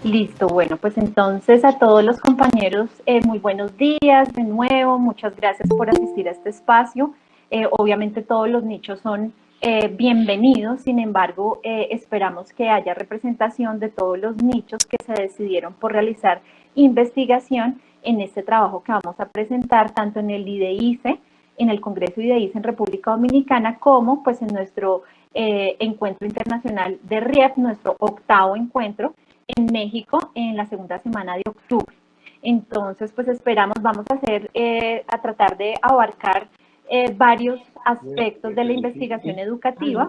Listo, bueno, pues entonces a todos los compañeros, muy buenos días de nuevo, muchas gracias por asistir a este espacio. Obviamente todos los nichos son bienvenidos, sin embargo, esperamos que haya representación de todos los nichos que se decidieron por realizar investigación en este trabajo que vamos a presentar, tanto en el IDEICE, en el Congreso IDEICE en República Dominicana, como pues en nuestro encuentro internacional de RIEP, nuestro octavo encuentro, en México en la segunda semana de octubre. Entonces, pues esperamos, vamos a hacer, a tratar de abarcar varios aspectos de la investigación educativa.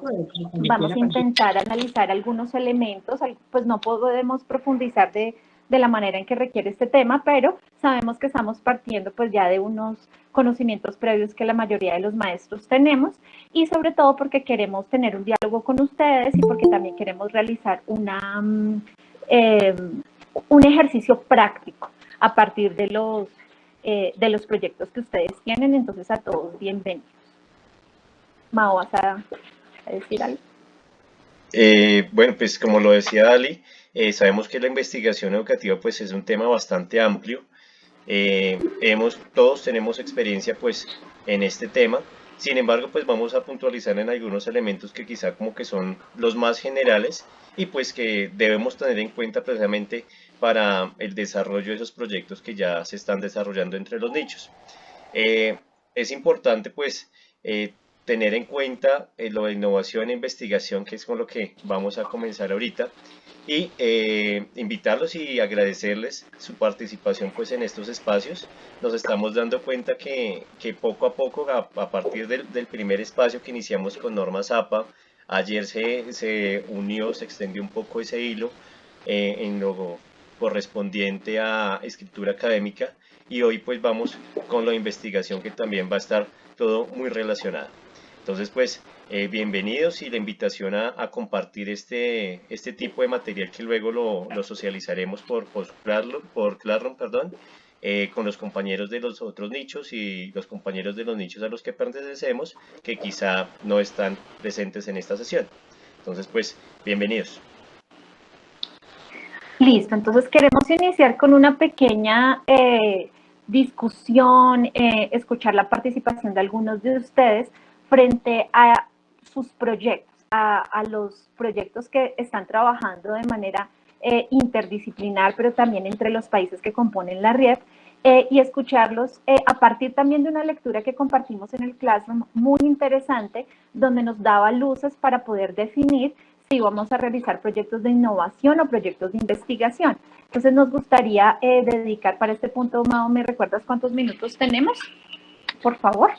Vamos a intentar analizar algunos elementos, pues no podemos profundizar de la manera en que requiere este tema, pero sabemos que estamos partiendo pues ya de unos conocimientos previos que la mayoría de los maestros tenemos y sobre todo porque queremos tener un diálogo con ustedes y porque también queremos realizar eh, un ejercicio práctico a partir de los proyectos que ustedes tienen. Entonces, a todos, bienvenidos. Mao, ¿vas a decir algo? Bueno, pues como lo decía Ali, sabemos que la investigación educativa pues es un tema bastante amplio. Todos tenemos experiencia pues en este tema. Sin embargo, pues vamos a puntualizar en algunos elementos que quizá como que son los más generales y pues que debemos tener en cuenta precisamente para el desarrollo de esos proyectos que ya se están desarrollando entre los nichos. Eh, es importante pues tener en cuenta lo de innovación e investigación, que es con lo que vamos a comenzar ahorita, y invitarlos y agradecerles su participación pues en estos espacios. Nos estamos dando cuenta que poco a poco, a partir del primer espacio que iniciamos con Normas APA, ayer se unió, se extendió un poco ese hilo en lo correspondiente a escritura académica y hoy pues vamos con la investigación que también va a estar todo muy relacionado. Entonces pues bienvenidos y la invitación a compartir este tipo de material que luego lo socializaremos por Classroom, perdón, con los compañeros de los otros nichos y los compañeros de los nichos a los que pertenecemos que quizá no están presentes en esta sesión. Entonces pues bienvenidos. Listo, entonces queremos iniciar con una pequeña discusión, escuchar la participación de algunos de ustedes frente a sus proyectos, a los proyectos que están trabajando de manera interdisciplinar, pero también entre los países que componen la RIEP, y escucharlos a partir también de una lectura que compartimos en el Classroom muy interesante, donde nos daba luces para poder definir si vamos a realizar proyectos de innovación o proyectos de investigación. Entonces nos gustaría dedicar para este punto, Mao, ¿me recuerdas cuántos minutos tenemos? Por favor.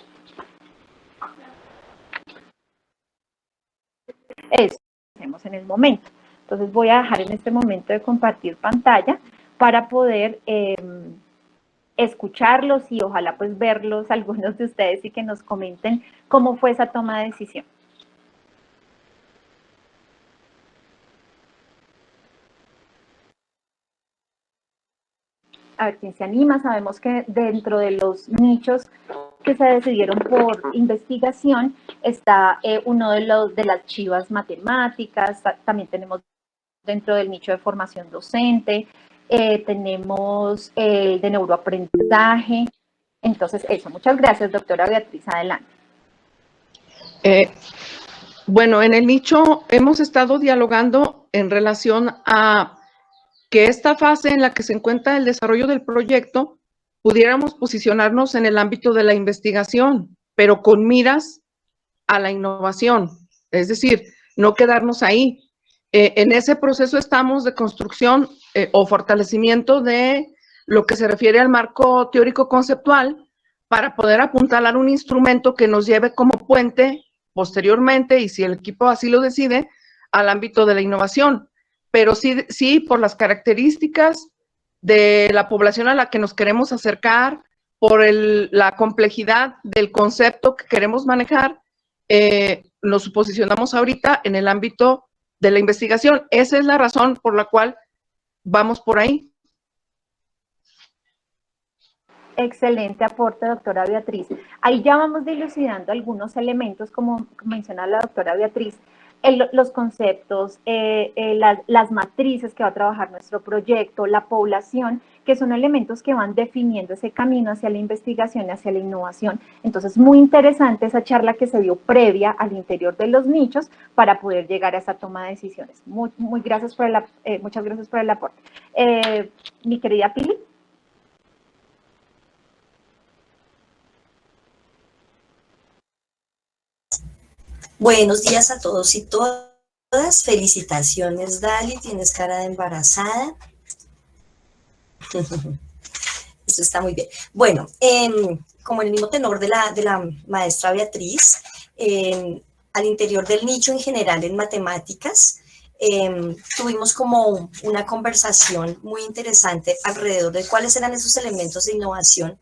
Eso hacemos en el momento. Entonces voy a dejar en este momento de compartir pantalla para poder escucharlos y ojalá pues verlos algunos de ustedes y que nos comenten cómo fue esa toma de decisión. A ver quién se anima. Sabemos que dentro de los nichos que se decidieron por investigación está uno de las chivas matemáticas, también tenemos dentro del nicho de formación docente, tenemos el de neuroaprendizaje. Entonces, eso. Muchas gracias, doctora Beatriz. Adelante. Bueno, en el nicho hemos estado dialogando en relación a que esta fase en la que se encuentra el desarrollo del proyecto, pudiéramos posicionarnos en el ámbito de la investigación, pero con miras a la innovación, es decir, no quedarnos ahí. En ese proceso estamos de construcción o fortalecimiento de lo que se refiere al marco teórico conceptual para poder apuntalar un instrumento que nos lleve como puente posteriormente, y si el equipo así lo decide, al ámbito de la innovación. Pero sí por las características de la población a la que nos queremos acercar, por la complejidad del concepto que queremos manejar, nos posicionamos ahorita en el ámbito de la investigación. Esa es la razón por la cual vamos por ahí. Excelente aporte, doctora Beatriz. Ahí ya vamos dilucidando algunos elementos, como menciona la doctora Beatriz. los conceptos, las matrices que va a trabajar nuestro proyecto, la población, que son elementos que van definiendo ese camino hacia la investigación y hacia la innovación. Entonces, muy interesante esa charla que se dio previa al interior de los nichos para poder llegar a esa toma de decisiones. Muchas gracias por el aporte. Mi querida Pili. Buenos días a todos y todas. Felicitaciones, Dali. Tienes cara de embarazada. Eso está muy bien. Bueno, como en el mismo tenor de la maestra Beatriz, al interior del nicho en general en matemáticas, tuvimos como una conversación muy interesante alrededor de cuáles eran esos elementos de innovación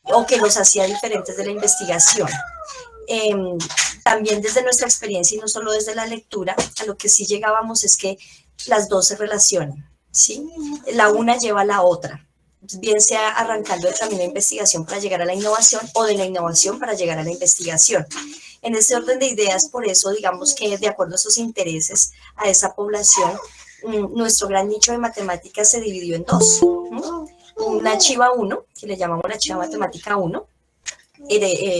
o que los hacía diferentes de la investigación. También desde nuestra experiencia y no solo desde la lectura, a lo que sí llegábamos es que las dos se relacionan, ¿sí? La una lleva a la otra, bien sea arrancando el camino de investigación para llegar a la innovación o de la innovación para llegar a la investigación. En ese orden de ideas, por eso, digamos que de acuerdo a esos intereses, a esa población, nuestro gran nicho de matemáticas se dividió en dos. Una Chiva 1, que le llamamos la Chiva Matemática 1,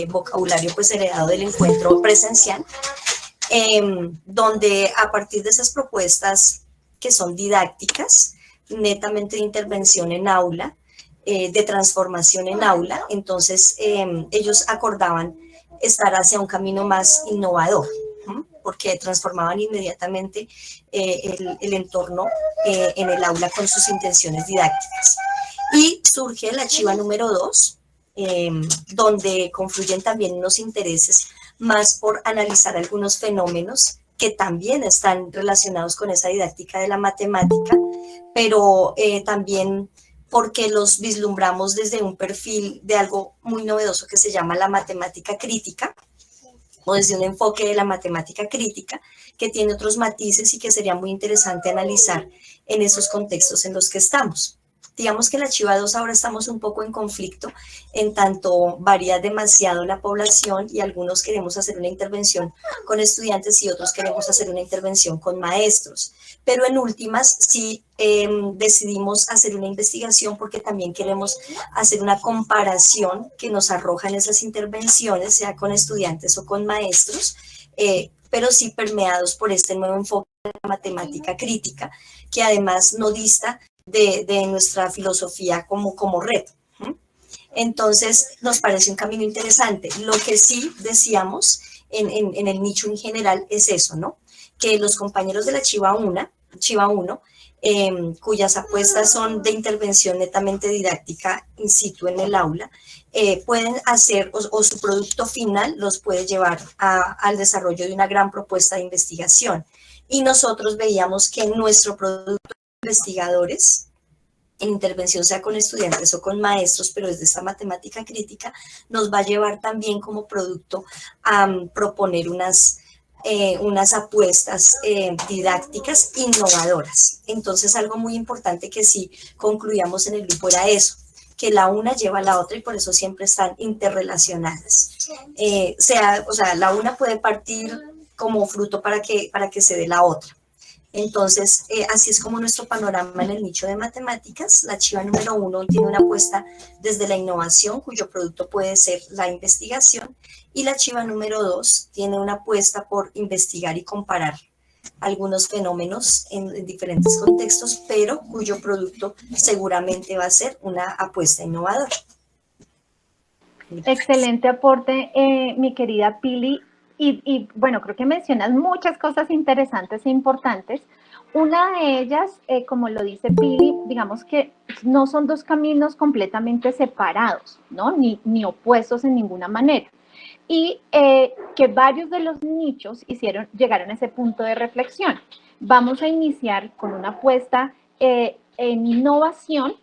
vocabulario pues heredado del encuentro presencial, donde a partir de esas propuestas que son didácticas, netamente de intervención en aula, de transformación en aula, entonces ellos acordaban estar hacia un camino más innovador, porque transformaban inmediatamente el entorno en el aula con sus intenciones didácticas. Y surge la Chiva número 2, donde confluyen también unos intereses más por analizar algunos fenómenos que también están relacionados con esa didáctica de la matemática, pero también porque los vislumbramos desde un perfil de algo muy novedoso que se llama la matemática crítica, o desde un enfoque de la matemática crítica, que tiene otros matices y que sería muy interesante analizar en esos contextos en los que estamos. Digamos que en la Chiva 2 ahora estamos un poco en conflicto, en tanto varía demasiado la población y algunos queremos hacer una intervención con estudiantes y otros queremos hacer una intervención con maestros. Pero en últimas sí decidimos hacer una investigación porque también queremos hacer una comparación que nos arrojan esas intervenciones, sea con estudiantes o con maestros, pero sí permeados por este nuevo enfoque de la matemática crítica, que además no dista de nuestra filosofía como reto. Entonces, nos parece un camino interesante. Lo que sí decíamos en el nicho en general es eso, ¿no? Que los compañeros de la Chiva 1, cuyas apuestas son de intervención netamente didáctica in situ en el aula, pueden hacer, o su producto final los puede llevar al desarrollo de una gran propuesta de investigación. Y nosotros veíamos que nuestro producto investigadores en intervención, sea con estudiantes o con maestros, pero desde esta matemática crítica, nos va a llevar también como producto a proponer unas apuestas didácticas innovadoras. Entonces, algo muy importante que sí concluíamos en el grupo era eso, que la una lleva a la otra y por eso siempre están interrelacionadas. O sea, la una puede partir como fruto para que se dé la otra. Entonces, así es como nuestro panorama en el nicho de matemáticas. La Chiva número 1 tiene una apuesta desde la innovación, cuyo producto puede ser la investigación, y la Chiva número 2 tiene una apuesta por investigar y comparar algunos fenómenos en diferentes contextos, pero cuyo producto seguramente va a ser una apuesta innovadora. Excelente aporte, mi querida Pili. Y bueno, creo que mencionas muchas cosas interesantes e importantes. Una de ellas, como lo dice Pili, digamos que no son dos caminos completamente separados, ¿no? Ni opuestos en ninguna manera. Y que varios de los nichos llegaron a ese punto de reflexión. Vamos a iniciar con una apuesta en innovación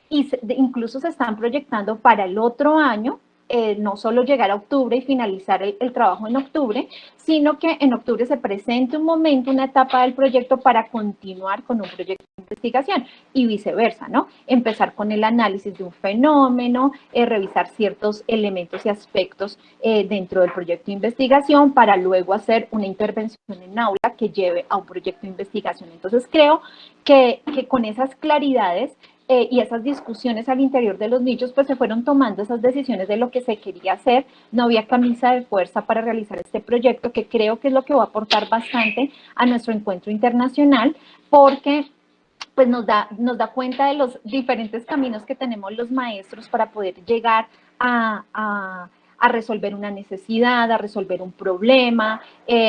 y incluso se están proyectando para el otro año no solo llegar a octubre y finalizar el trabajo en octubre, sino que en octubre se presente un momento, una etapa del proyecto para continuar con un proyecto de investigación y viceversa, ¿no? Empezar con el análisis de un fenómeno, revisar ciertos elementos y aspectos dentro del proyecto de investigación para luego hacer una intervención en aula que lleve a un proyecto de investigación. Entonces creo que con esas claridades y esas discusiones al interior de los nichos, pues se fueron tomando esas decisiones de lo que se quería hacer. No había camisa de fuerza para realizar este proyecto, que creo que es lo que va a aportar bastante a nuestro encuentro internacional, porque pues nos da cuenta de los diferentes caminos que tenemos los maestros para poder llegar a resolver una necesidad, a resolver un problema,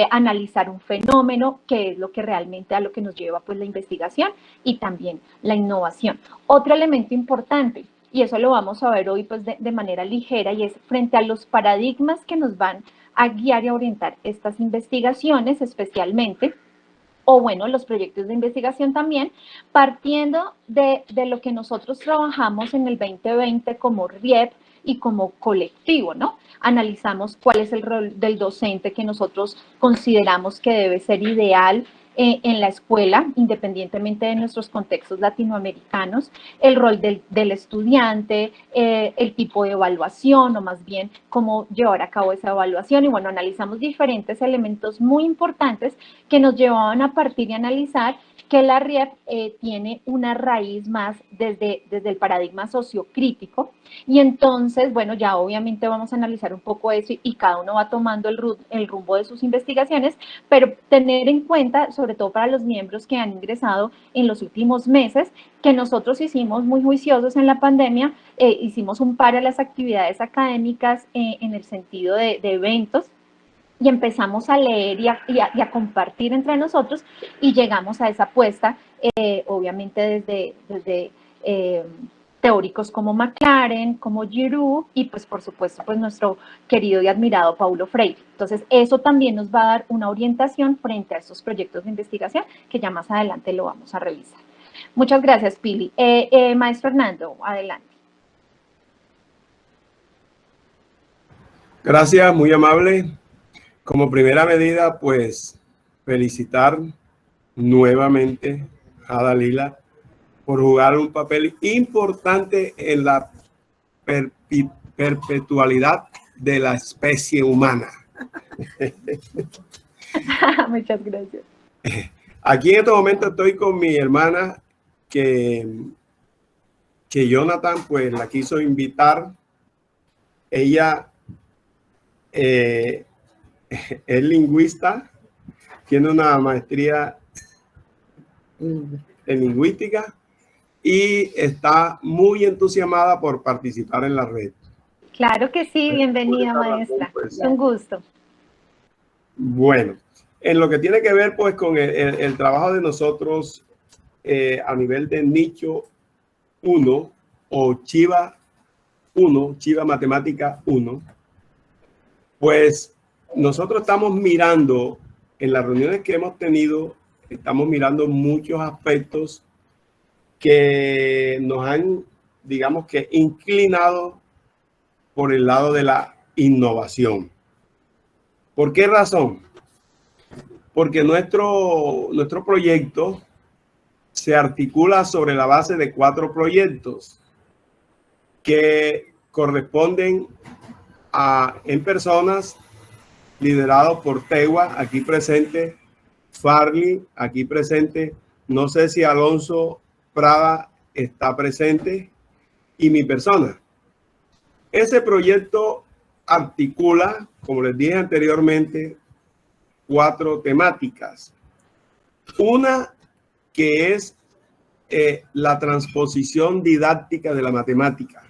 analizar un fenómeno, que es lo que realmente a lo que nos lleva pues la investigación y también la innovación. Otro elemento importante, y eso lo vamos a ver hoy pues de manera ligera, y es frente a los paradigmas que nos van a guiar y a orientar estas investigaciones especialmente, o bueno, los proyectos de investigación también, partiendo de lo que nosotros trabajamos en el 2020 como RIEP y como colectivo, ¿no? Analizamos cuál es el rol del docente que nosotros consideramos que debe ser ideal en la escuela, independientemente de nuestros contextos latinoamericanos, el rol del estudiante, el tipo de evaluación, o más bien cómo llevar a cabo esa evaluación. Y bueno, analizamos diferentes elementos muy importantes que nos llevaban a partir y analizar que la RIEP tiene una raíz más desde el paradigma sociocrítico. Y entonces, bueno, ya obviamente vamos a analizar un poco eso y cada uno va tomando el rumbo de sus investigaciones, pero tener en cuenta, sobre todo para los miembros que han ingresado en los últimos meses, que nosotros hicimos muy juiciosos en la pandemia, hicimos un par de las actividades académicas en el sentido de eventos, y empezamos a leer y a compartir entre nosotros, y llegamos a esa apuesta, obviamente desde teóricos como McLaren, como Giroux, y pues por supuesto pues nuestro querido y admirado Paulo Freire. Entonces eso también nos va a dar una orientación frente a estos proyectos de investigación que ya más adelante lo vamos a revisar. Muchas gracias, Pili. Maestro Hernando, adelante. Gracias, muy amable. Como primera medida, pues felicitar nuevamente a Dalila por jugar un papel importante en la perpetualidad de la especie humana. Muchas gracias. Aquí en este momento estoy con mi hermana que Jonathan pues la quiso invitar. Ella es lingüista, tiene una maestría en lingüística y está muy entusiasmada por participar en la red. Claro que sí, bienvenida, maestra. Es un gusto. Bueno, en lo que tiene que ver pues con el trabajo de nosotros a nivel de nicho 1 o Chiva 1, Chiva Matemática 1, pues nosotros estamos mirando, en las reuniones que hemos tenido, estamos mirando muchos aspectos que nos han, digamos que, inclinado por el lado de la innovación. ¿Por qué razón? Porque nuestro proyecto se articula sobre la base de 4 proyectos que corresponden en personas, liderados por Tegua, aquí presente, Farley, aquí presente, no sé si Alonso Prada está presente, y mi persona. Ese proyecto articula, como les dije anteriormente, 4 temáticas. Una que es la transposición didáctica de la matemática.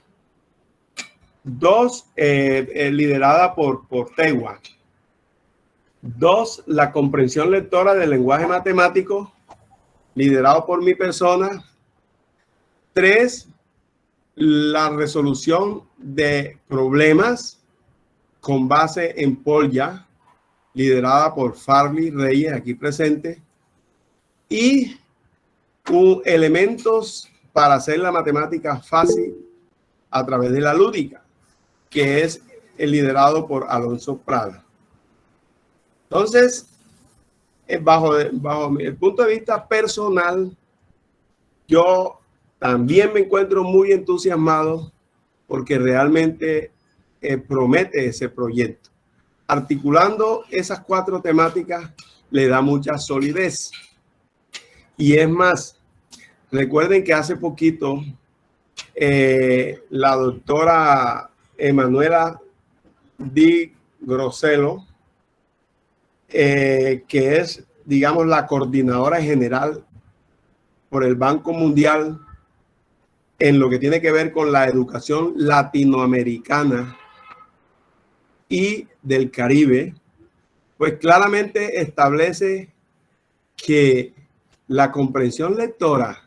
2, liderada por Tegua. 2, la comprensión lectora del lenguaje matemático, liderado por mi persona. 3, la resolución de problemas con base en Polya, liderada por Farley Reyes, aquí presente. Y elementos para hacer la matemática fácil a través de la lúdica, que es liderado por Alonso Prada. Entonces, bajo el punto de vista personal, yo también me encuentro muy entusiasmado porque realmente promete ese proyecto. Articulando esas 4 temáticas le da mucha solidez. Y es más, recuerden que hace poquito la doctora Emanuela Di Grossello, que es, digamos, la coordinadora general por el Banco Mundial en lo que tiene que ver con la educación latinoamericana y del Caribe, pues claramente establece que la comprensión lectora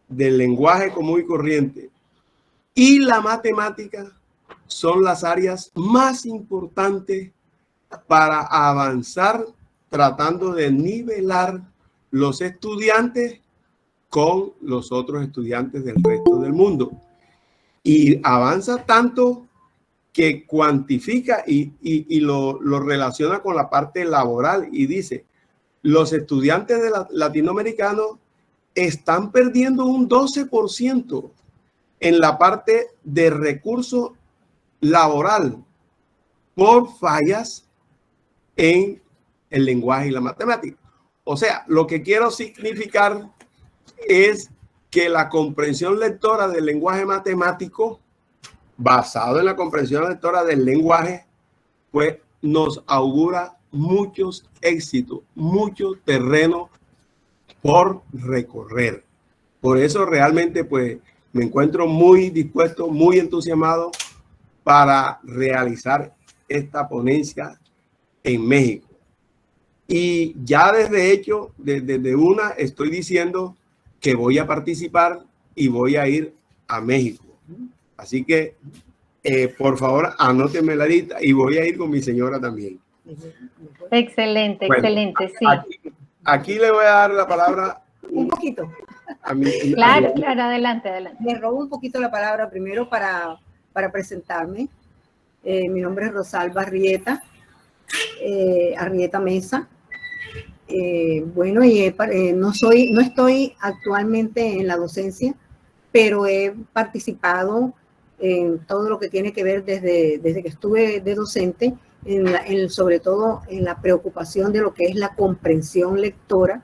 del lenguaje común y corriente y la matemática son las áreas más importantes para avanzar tratando de nivelar los estudiantes con los otros estudiantes del resto del mundo. Y avanza tanto que cuantifica y lo relaciona con la parte laboral y dice, los estudiantes latinoamericanos están perdiendo un 12% en la parte de recurso laboral por fallas en el lenguaje y la matemática. O sea, lo que quiero significar es que la comprensión lectora del lenguaje matemático, basado en la comprensión lectora del lenguaje, pues nos augura muchos éxitos, mucho terreno por recorrer. Por eso realmente pues me encuentro muy dispuesto, muy entusiasmado para realizar esta ponencia en México. Y ya desde una estoy diciendo que voy a participar y voy a ir a México. Así que por favor anótenme la lista y voy a ir con mi señora también. Excelente, bueno, excelente, sí. Aquí le voy a dar la palabra un poquito. Claro, adelante. Me robo un poquito la palabra primero para presentarme. Mi nombre es Rosalba Arrieta, Arrieta Mesa. Bueno, y no estoy actualmente en la docencia, pero he participado en todo lo que tiene que ver desde que estuve de docente, sobre todo en la preocupación de lo que es la comprensión lectora,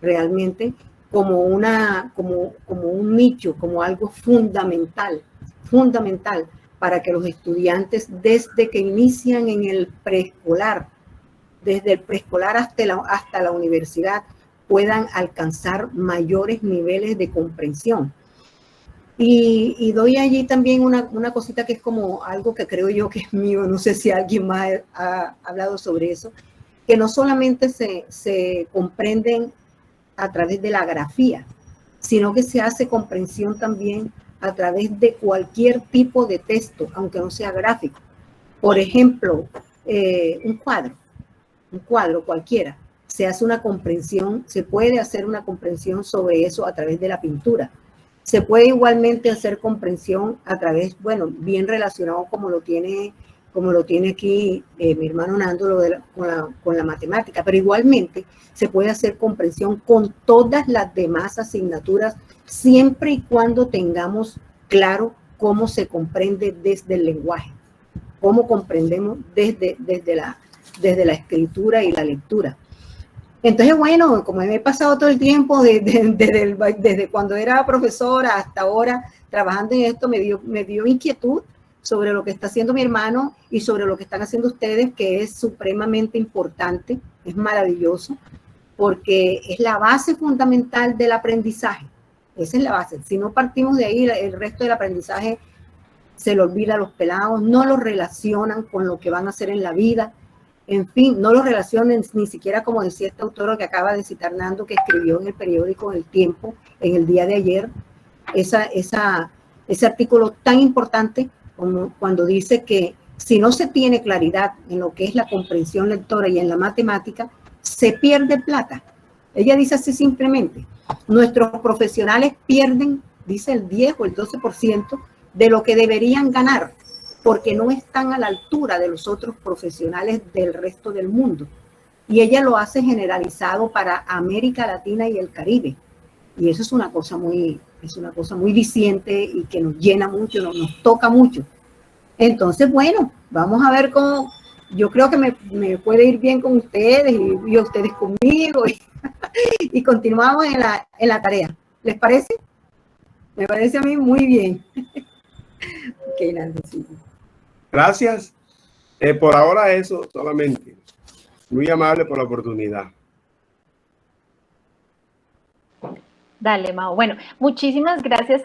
realmente como un nicho, como algo fundamental para que los estudiantes desde que inician en el preescolar, desde el preescolar hasta la universidad, puedan alcanzar mayores niveles de comprensión. Y doy allí también una cosita que es como algo que creo yo que es mío, no sé si alguien más ha hablado sobre eso, que no solamente se comprenden a través de la grafía, sino que se hace comprensión también a través de cualquier tipo de texto, aunque no sea gráfico. Por ejemplo, un cuadro cualquiera, se hace una comprensión, se puede hacer una comprensión sobre eso a través de la pintura. Se puede igualmente hacer comprensión a través, bueno, bien relacionado como lo tiene aquí mi hermano Nando con la matemática, pero igualmente se puede hacer comprensión con todas las demás asignaturas, siempre y cuando tengamos claro cómo se comprende desde el lenguaje, cómo comprendemos desde la escritura y la lectura. Entonces, bueno, como me he pasado todo el tiempo, desde cuando era profesora hasta ahora, trabajando en esto, me dio inquietud sobre lo que está haciendo mi hermano y sobre lo que están haciendo ustedes, que es supremamente importante, es maravilloso, porque es la base fundamental del aprendizaje. Esa es la base. Si no partimos de ahí, el resto del aprendizaje se lo olvida a los pelados, no lo relacionan con lo que van a hacer en la vida. En fin, no lo relacionen ni siquiera, como decía este autor que acaba de citar Nando, que escribió en el periódico El Tiempo en el día de ayer, ese artículo tan importante como cuando dice que si no se tiene claridad en lo que es la comprensión lectora y en la matemática, se pierde plata. Ella dice así simplemente, nuestros profesionales pierden, dice el 10 o el 12% de lo que deberían ganar porque no están a la altura de los otros profesionales del resto del mundo. Y ella lo hace generalizado para América Latina y el Caribe. Y eso es una cosa muy diciente y que nos llena mucho, nos toca mucho. Entonces, bueno, vamos a ver cómo, yo creo que me puede ir bien con ustedes y ustedes conmigo y continuamos en la tarea. ¿Les parece? Me parece a mí muy bien. Ok, Nancy. Gracias. Por ahora eso solamente. Muy amable por la oportunidad. Dale, Mao. Bueno, muchísimas gracias,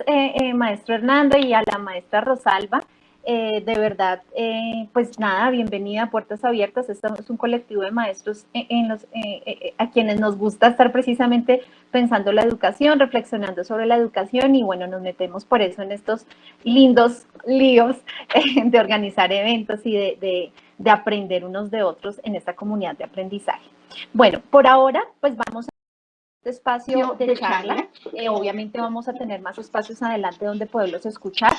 maestro Hernando, y a la maestra Rosalba. De verdad, pues nada, bienvenida a Puertas Abiertas. Estamos es un colectivo de maestros a quienes nos gusta estar precisamente pensando la educación, reflexionando sobre la educación, y bueno, nos metemos por eso en estos lindos líos de organizar eventos y de aprender unos de otros en esta comunidad de aprendizaje. Bueno, por ahora, pues vamos a espacio de charla. Obviamente vamos a tener más espacios adelante donde poderlos escuchar,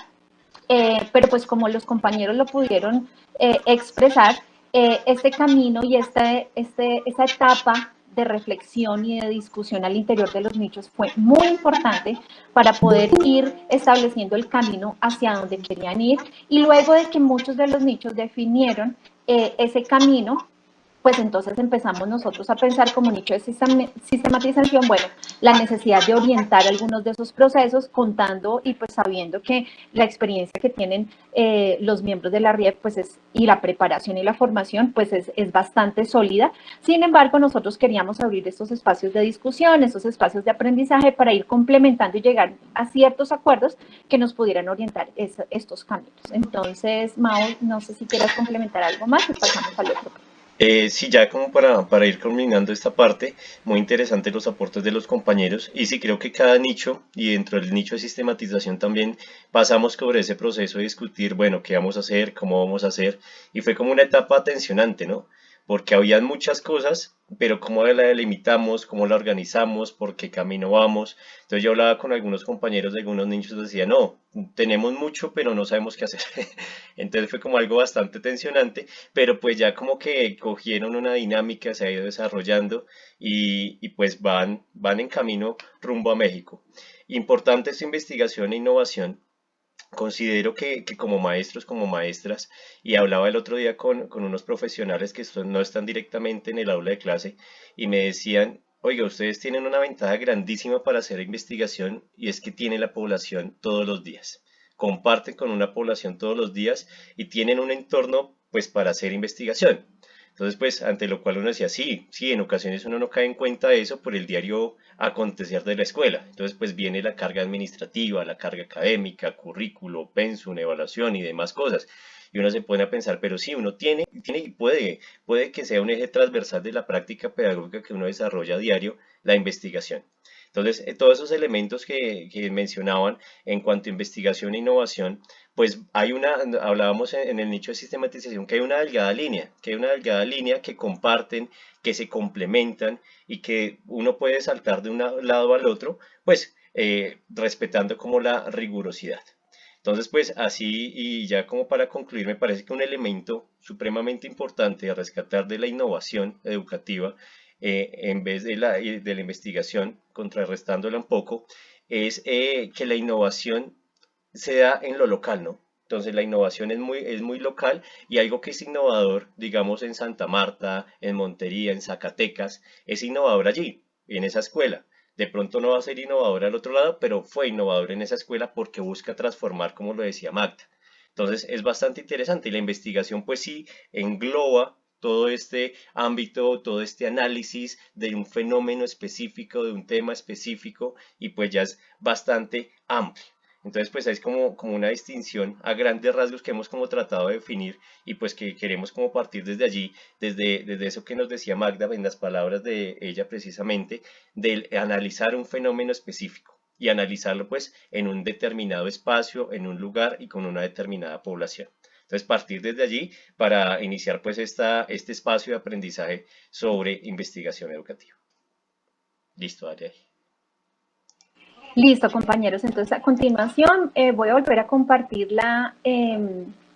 pero pues como los compañeros lo pudieron expresar, este camino y esa etapa de reflexión y de discusión al interior de los nichos fue muy importante para poder ir estableciendo el camino hacia donde querían ir, y luego de que muchos de los nichos definieron ese camino, pues entonces empezamos nosotros a pensar como nicho de sistematización, bueno, la necesidad de orientar algunos de esos procesos, contando y pues sabiendo que la experiencia que tienen los miembros de la RIEP, pues y la preparación y la formación, pues es bastante sólida. Sin embargo, nosotros queríamos abrir estos espacios de discusión, estos espacios de aprendizaje para ir complementando y llegar a ciertos acuerdos que nos pudieran orientar estos caminos. Entonces, Mao, no sé si quieras complementar algo más y pasamos al otro. Sí, ya como para ir culminando esta parte, muy interesante los aportes de los compañeros, y sí creo que cada nicho y dentro del nicho de sistematización también pasamos sobre ese proceso de discutir, bueno, qué vamos a hacer, cómo vamos a hacer, y fue como una etapa tensionante, ¿no? Porque habían muchas cosas, pero cómo la delimitamos, cómo la organizamos, por qué camino vamos. Entonces yo hablaba con algunos compañeros de algunos nichos y decía, no, tenemos mucho, pero no sabemos qué hacer. Entonces fue como algo bastante tensionante, pero pues ya como que cogieron una dinámica, se ha ido desarrollando y pues van en camino rumbo a México. Importante esta investigación e innovación. Considero que como maestros, como maestras, y hablaba el otro día con unos profesionales que no están directamente en el aula de clase y me decían, oiga, ustedes tienen una ventaja grandísima para hacer investigación, y es que tienen la población todos los días. Comparten con una población todos los días y tienen un entorno pues para hacer investigación. Entonces, pues, ante lo cual uno decía, sí, en ocasiones uno no cae en cuenta de eso por el diario acontecer de la escuela. Entonces, pues viene la carga administrativa, la carga académica, currículo, pensum, evaluación y demás cosas. Y uno se pone a pensar, pero sí, uno tiene y puede que sea un eje transversal de la práctica pedagógica que uno desarrolla a diario, la investigación. Entonces, todos esos elementos que mencionaban en cuanto a investigación e innovación, pues hablábamos en el nicho de sistematización que hay una delgada línea, que comparten, que se complementan y que uno puede saltar de un lado al otro, pues respetando como la rigurosidad. Entonces, pues así, y ya como para concluir, me parece que un elemento supremamente importante a rescatar de la innovación educativa, en vez de la investigación, contrarrestándola un poco, es que la innovación se da en lo local, ¿no? Entonces la innovación es muy local, y algo que es innovador, digamos en Santa Marta, en Montería, en Zacatecas, es innovador allí, en esa escuela. De pronto no va a ser innovador al otro lado, pero fue innovador en esa escuela porque busca transformar, como lo decía Magda. Entonces es bastante interesante, y la investigación pues sí engloba todo este ámbito, todo este análisis de un fenómeno específico, de un tema específico, y pues ya es bastante amplio. Entonces, pues es como una distinción a grandes rasgos que hemos como tratado de definir, y pues que queremos como partir desde allí, desde eso que nos decía Magda en las palabras de ella precisamente, del analizar un fenómeno específico y analizarlo pues en un determinado espacio, en un lugar y con una determinada población. Entonces, partir desde allí para iniciar pues este espacio de aprendizaje sobre investigación educativa. Listo, dale ahí. Listo, compañeros. Entonces, a continuación voy a volver a compartir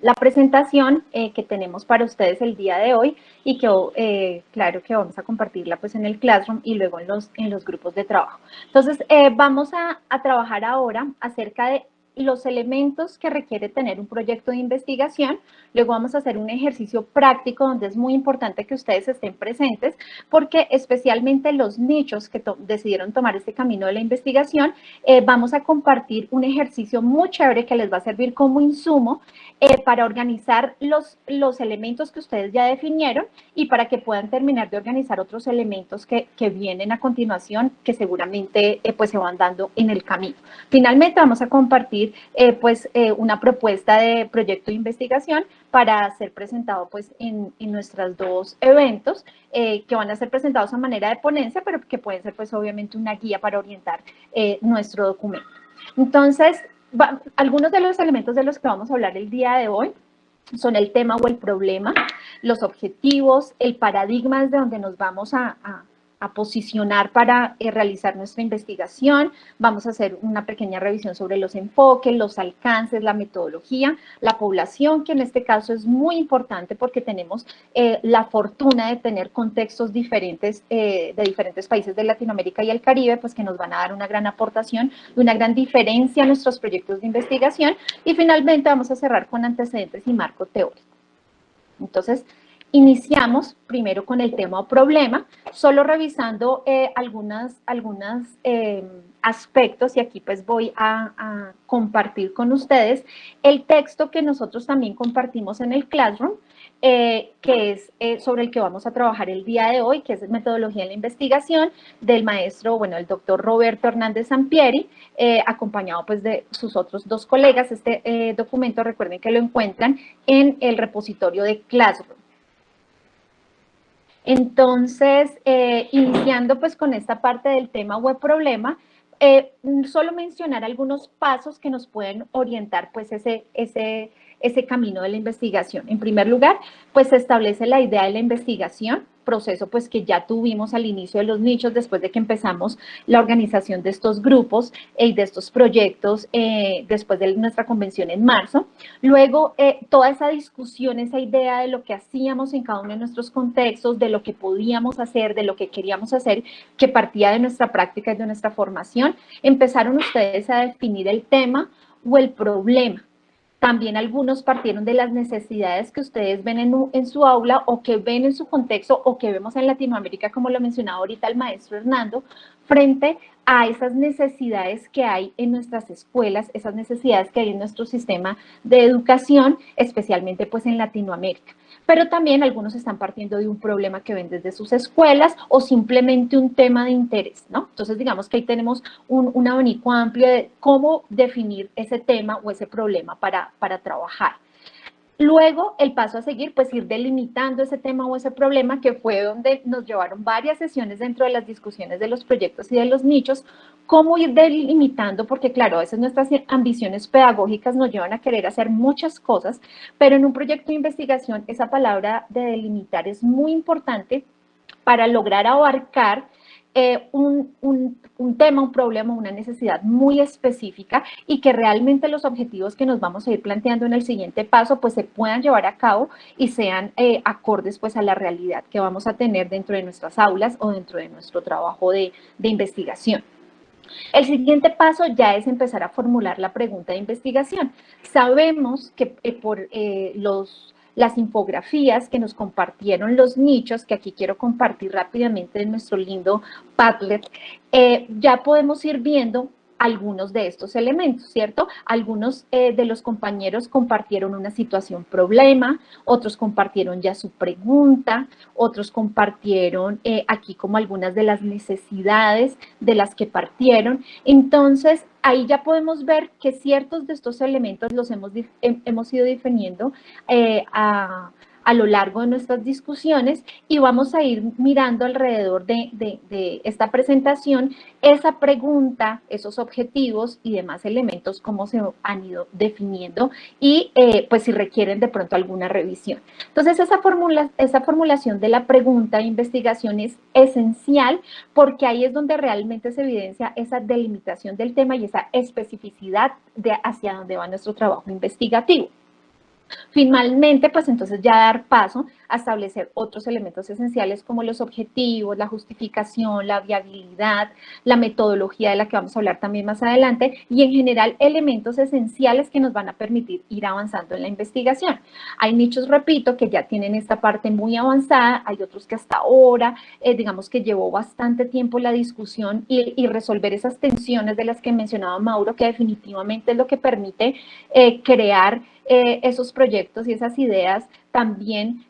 la presentación que tenemos para ustedes el día de hoy y que claro que vamos a compartirla pues en el Classroom y luego en los grupos de trabajo. Entonces vamos a trabajar ahora acerca de los elementos que requiere tener un proyecto de investigación. Luego vamos a hacer un ejercicio práctico donde es muy importante que ustedes estén presentes porque especialmente los nichos que decidieron tomar este camino de la investigación, vamos a compartir un ejercicio muy chévere que les va a servir como insumo para organizar los elementos que ustedes ya definieron y para que puedan terminar de organizar otros elementos que vienen a continuación que seguramente pues se van dando en el camino. Finalmente vamos a compartir una propuesta de proyecto de investigación para ser presentado pues en nuestros dos eventos que van a ser presentados a manera de ponencia, pero que pueden ser pues obviamente una guía para orientar nuestro documento. Entonces, algunos de los elementos de los que vamos a hablar el día de hoy son el tema o el problema, los objetivos, el paradigma desde donde nos vamos a posicionar para realizar nuestra investigación. Vamos a hacer una pequeña revisión sobre los enfoques, los alcances, la metodología, la población, que en este caso es muy importante porque tenemos la fortuna de tener contextos diferentes de diferentes países de Latinoamérica y el Caribe, pues que nos van a dar una gran aportación, una gran diferencia a nuestros proyectos de investigación. Y finalmente vamos a cerrar con antecedentes y marco teórico. Entonces, iniciamos primero con el tema o problema, solo revisando algunos aspectos, y aquí pues voy a compartir con ustedes el texto que nosotros también compartimos en el Classroom, que es sobre el que vamos a trabajar el día de hoy, que es metodología en la investigación del maestro, bueno, el doctor Roberto Hernández Sampieri, acompañado pues de sus otros dos colegas. Este documento, recuerden que lo encuentran en el repositorio de Classroom. Entonces, iniciando pues con esta parte del tema web problema, solo mencionar algunos pasos que nos pueden orientar pues ese camino de la investigación. En primer lugar, pues se establece la idea de la investigación, proceso pues que ya tuvimos al inicio de los nichos después de que empezamos la organización de estos grupos y de estos proyectos después de nuestra convención en marzo. Luego, toda esa discusión, esa idea de lo que hacíamos en cada uno de nuestros contextos, de lo que podíamos hacer, de lo que queríamos hacer, que partía de nuestra práctica y de nuestra formación, empezaron ustedes a definir el tema o el problema. También algunos partieron de las necesidades que ustedes ven en su aula o que ven en su contexto o que vemos en Latinoamérica, como lo mencionaba ahorita el maestro Hernando, frente a esas necesidades que hay en nuestras escuelas, esas necesidades que hay en nuestro sistema de educación, especialmente pues en Latinoamérica. Pero también algunos están partiendo de un problema que ven desde sus escuelas o simplemente un tema de interés, ¿no? Entonces, digamos que ahí tenemos un abanico amplio de cómo definir ese tema o ese problema para trabajar. Luego, el paso a seguir, pues ir delimitando ese tema o ese problema, que fue donde nos llevaron varias sesiones dentro de las discusiones de los proyectos y de los nichos, cómo ir delimitando, porque claro, a veces nuestras ambiciones pedagógicas nos llevan a querer hacer muchas cosas, pero en un proyecto de investigación esa palabra de delimitar es muy importante para lograr abarcar un tema, un problema, una necesidad muy específica y que realmente los objetivos que nos vamos a ir planteando en el siguiente paso pues se puedan llevar a cabo y sean acordes pues a la realidad que vamos a tener dentro de nuestras aulas o dentro de nuestro trabajo de investigación. El siguiente paso ya es empezar a formular la pregunta de investigación. Sabemos que por las infografías que nos compartieron los nichos, que aquí quiero compartir rápidamente en nuestro lindo Padlet, ya podemos ir viendo algunos de estos elementos, ¿cierto? Algunos de los compañeros compartieron una situación problema, otros compartieron ya su pregunta, otros compartieron aquí como algunas de las necesidades de las que partieron. Entonces, ahí ya podemos ver que ciertos de estos elementos los hemos ido definiendo a lo largo de nuestras discusiones y vamos a ir mirando alrededor de esta presentación esa pregunta, esos objetivos y demás elementos, cómo se han ido definiendo y pues si requieren de pronto alguna revisión. Entonces esa formulación de la pregunta de investigación es esencial porque ahí es donde realmente se evidencia esa delimitación del tema y esa especificidad de hacia dónde va nuestro trabajo investigativo. Finalmente, pues entonces ya dar paso a establecer otros elementos esenciales como los objetivos, la justificación, la viabilidad, la metodología de la que vamos a hablar también más adelante y en general elementos esenciales que nos van a permitir ir avanzando en la investigación. Hay nichos, repito, que ya tienen esta parte muy avanzada, hay otros que hasta ahora, digamos que llevó bastante tiempo la discusión y resolver esas tensiones de las que mencionaba Mauro, que definitivamente es lo que permite crear esos proyectos y esas ideas también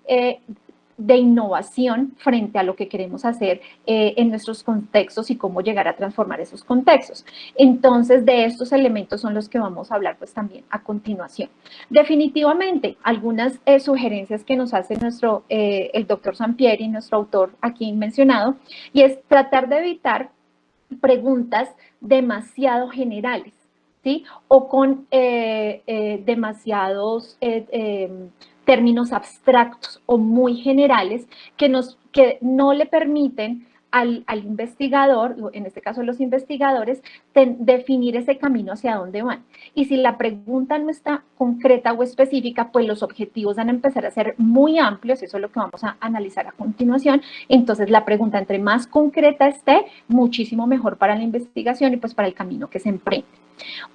de innovación frente a lo que queremos hacer en nuestros contextos y cómo llegar a transformar esos contextos. Entonces, de estos elementos son los que vamos a hablar pues también a continuación. Definitivamente, algunas sugerencias que nos hace el doctor Sampieri, nuestro autor aquí mencionado, y es tratar de evitar preguntas demasiado generales, ¿sí? O con demasiados términos abstractos o muy generales que no le permiten al investigador, en este caso los investigadores, definir ese camino hacia dónde van. Y si la pregunta no está concreta o específica, pues los objetivos van a empezar a ser muy amplios, eso es lo que vamos a analizar a continuación. Entonces la pregunta entre más concreta esté, muchísimo mejor para la investigación y pues para el camino que se emprende.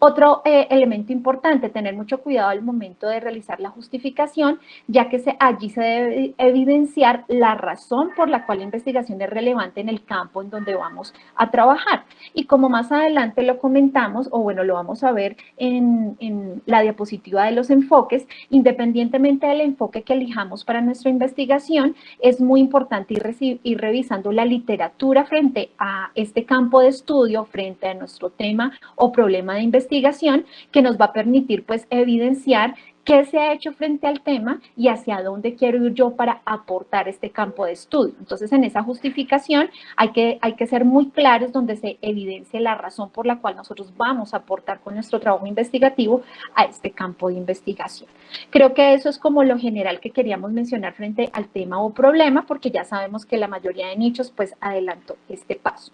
Otro elemento importante, tener mucho cuidado al momento de realizar la justificación, ya que allí se debe evidenciar la razón por la cual la investigación es relevante en el campo en donde vamos a trabajar. Y como más adelante lo comentamos, o bueno, lo vamos a ver en la diapositiva de los enfoques, independientemente del enfoque que elijamos para nuestra investigación, es muy importante ir revisando la literatura frente a este campo de estudio, frente a nuestro tema o problema de investigación, que nos va a permitir pues evidenciar qué se ha hecho frente al tema y hacia dónde quiero ir yo para aportar este campo de estudio. Entonces, en esa justificación hay que ser muy claros donde se evidencie la razón por la cual nosotros vamos a aportar con nuestro trabajo investigativo a este campo de investigación. Creo que eso es como lo general que queríamos mencionar frente al tema o problema, porque ya sabemos que la mayoría de nichos pues adelantó este paso.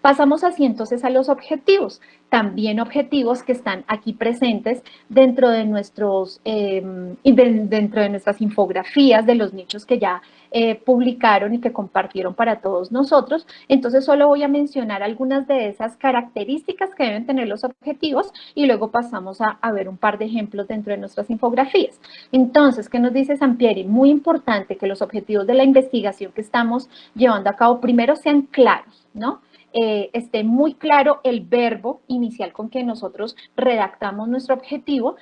Pasamos así entonces a los objetivos, también objetivos que están aquí presentes dentro de nuestras infografías de los nichos que ya publicaron y que compartieron para todos nosotros. Entonces solo voy a mencionar algunas de esas características que deben tener los objetivos y luego pasamos a ver un par de ejemplos dentro de nuestras infografías. Entonces, ¿qué nos dice Sampieri? Muy importante que los objetivos de la investigación que estamos llevando a cabo primero sean claros, ¿no? Esté muy claro el verbo inicial con que nosotros redactamos nuestro objetivo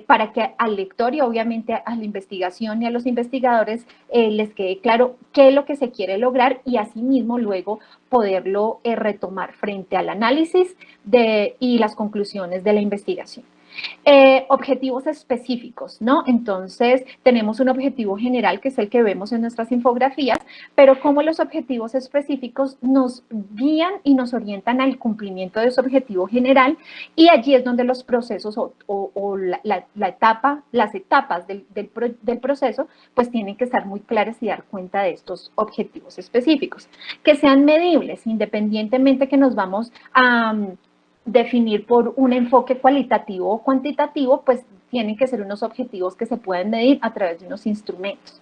para que al lector y obviamente a la investigación y a los investigadores les quede claro qué es lo que se quiere lograr y asimismo luego poderlo retomar frente al análisis y las conclusiones de la investigación. Objetivos específicos, ¿no? Entonces, tenemos un objetivo general que es el que vemos en nuestras infografías, pero como los objetivos específicos nos guían y nos orientan al cumplimiento de ese objetivo general y allí es donde los procesos o las etapas del proceso pues tienen que estar muy claras y dar cuenta de estos objetivos específicos. Que sean medibles, independientemente que nos vamos a definir por un enfoque cualitativo o cuantitativo, pues tienen que ser unos objetivos que se pueden medir a través de unos instrumentos.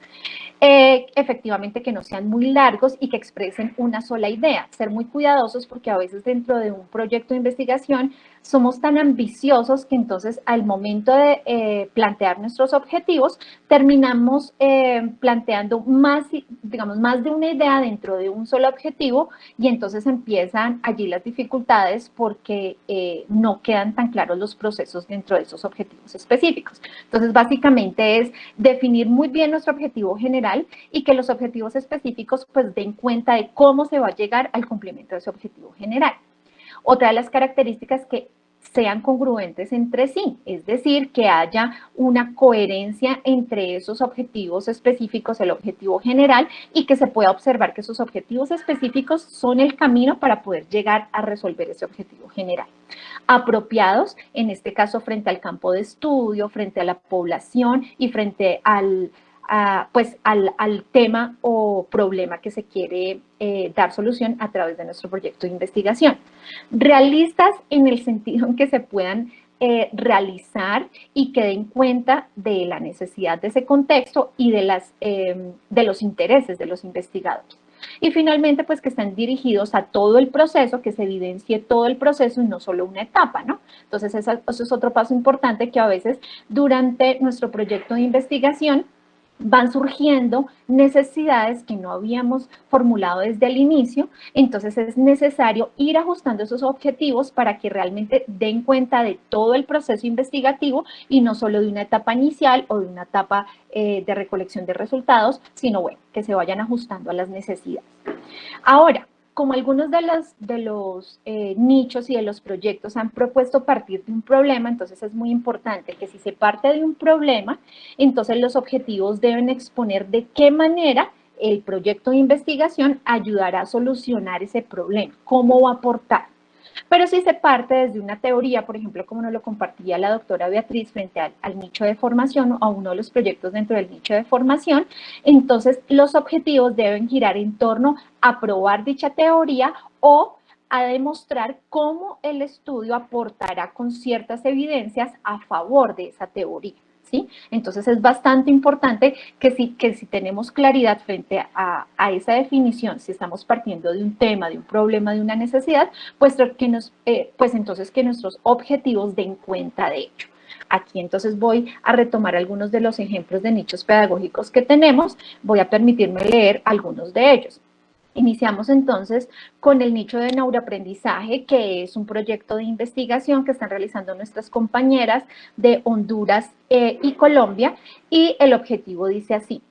Efectivamente que no sean muy largos y que expresen una sola idea. Ser muy cuidadosos porque a veces dentro de un proyecto de investigación somos tan ambiciosos que entonces al momento de plantear nuestros objetivos terminamos planteando más de una idea dentro de un solo objetivo y entonces empiezan allí las dificultades porque no quedan tan claros los procesos dentro de esos objetivos específicos. Entonces básicamente es definir muy bien nuestro objetivo general y que los objetivos específicos pues den cuenta de cómo se va a llegar al cumplimiento de ese objetivo general. Otra de las características que sean congruentes entre sí, es decir, que haya una coherencia entre esos objetivos específicos, el objetivo general, y que se pueda observar que esos objetivos específicos son el camino para poder llegar a resolver ese objetivo general. Apropiados, en este caso, frente al campo de estudio, frente a la población y frente al tema o problema que se quiere dar solución a través de nuestro proyecto de investigación. Realistas en el sentido en que se puedan realizar y que den cuenta de la necesidad de ese contexto y de los intereses de los investigadores. Y finalmente, pues que estén dirigidos a todo el proceso, que se evidencie todo el proceso y no solo una etapa, ¿no? Entonces, eso es otro paso importante, que a veces durante nuestro proyecto de investigación van surgiendo necesidades que no habíamos formulado desde el inicio, entonces es necesario ir ajustando esos objetivos para que realmente den cuenta de todo el proceso investigativo y no solo de una etapa inicial o de una etapa de recolección de resultados, sino bueno, que se vayan ajustando a las necesidades. Ahora, como algunos de los nichos y de los proyectos han propuesto partir de un problema, entonces es muy importante que si se parte de un problema, entonces los objetivos deben exponer de qué manera el proyecto de investigación ayudará a solucionar ese problema, cómo va a aportar. Pero si se parte desde una teoría, por ejemplo, como nos lo compartía la doctora Beatriz frente al nicho de formación o a uno de los proyectos dentro del nicho de formación, entonces los objetivos deben girar en torno a probar dicha teoría o a demostrar cómo el estudio aportará con ciertas evidencias a favor de esa teoría. ¿Sí? Entonces es bastante importante que si tenemos claridad frente a esa definición, si estamos partiendo de un tema, de un problema, de una necesidad, pues entonces que nuestros objetivos den cuenta de ello. Aquí entonces voy a retomar algunos de los ejemplos de nichos pedagógicos que tenemos, voy a permitirme leer algunos de ellos. Iniciamos entonces con el nicho de neuroaprendizaje, que es un proyecto de investigación que están realizando nuestras compañeras de Honduras y Colombia, y el objetivo dice así: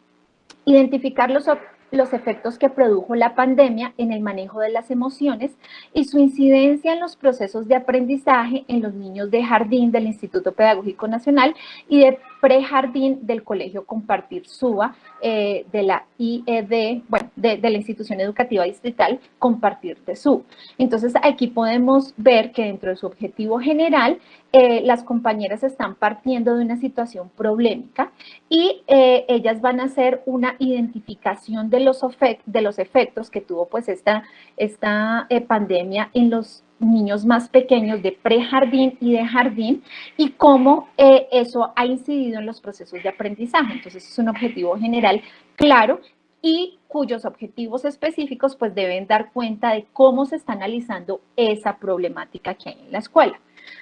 identificar los efectos que produjo la pandemia en el manejo de las emociones y su incidencia en los procesos de aprendizaje en los niños de jardín del Instituto Pedagógico Nacional y de prejardín del Colegio Compartir Suba, de la IED, bueno, de la Institución Educativa Distrital Compartir de Suba. Entonces, aquí podemos ver que dentro de su objetivo general, las compañeras están partiendo de una situación problemática y ellas van a hacer una identificación de los efectos que tuvo pues esta pandemia en los niños más pequeños de prejardín y de jardín y cómo eso ha incidido en los procesos de aprendizaje. Entonces es un objetivo general claro y cuyos objetivos específicos pues deben dar cuenta de cómo se está analizando esa problemática que hay en la escuela.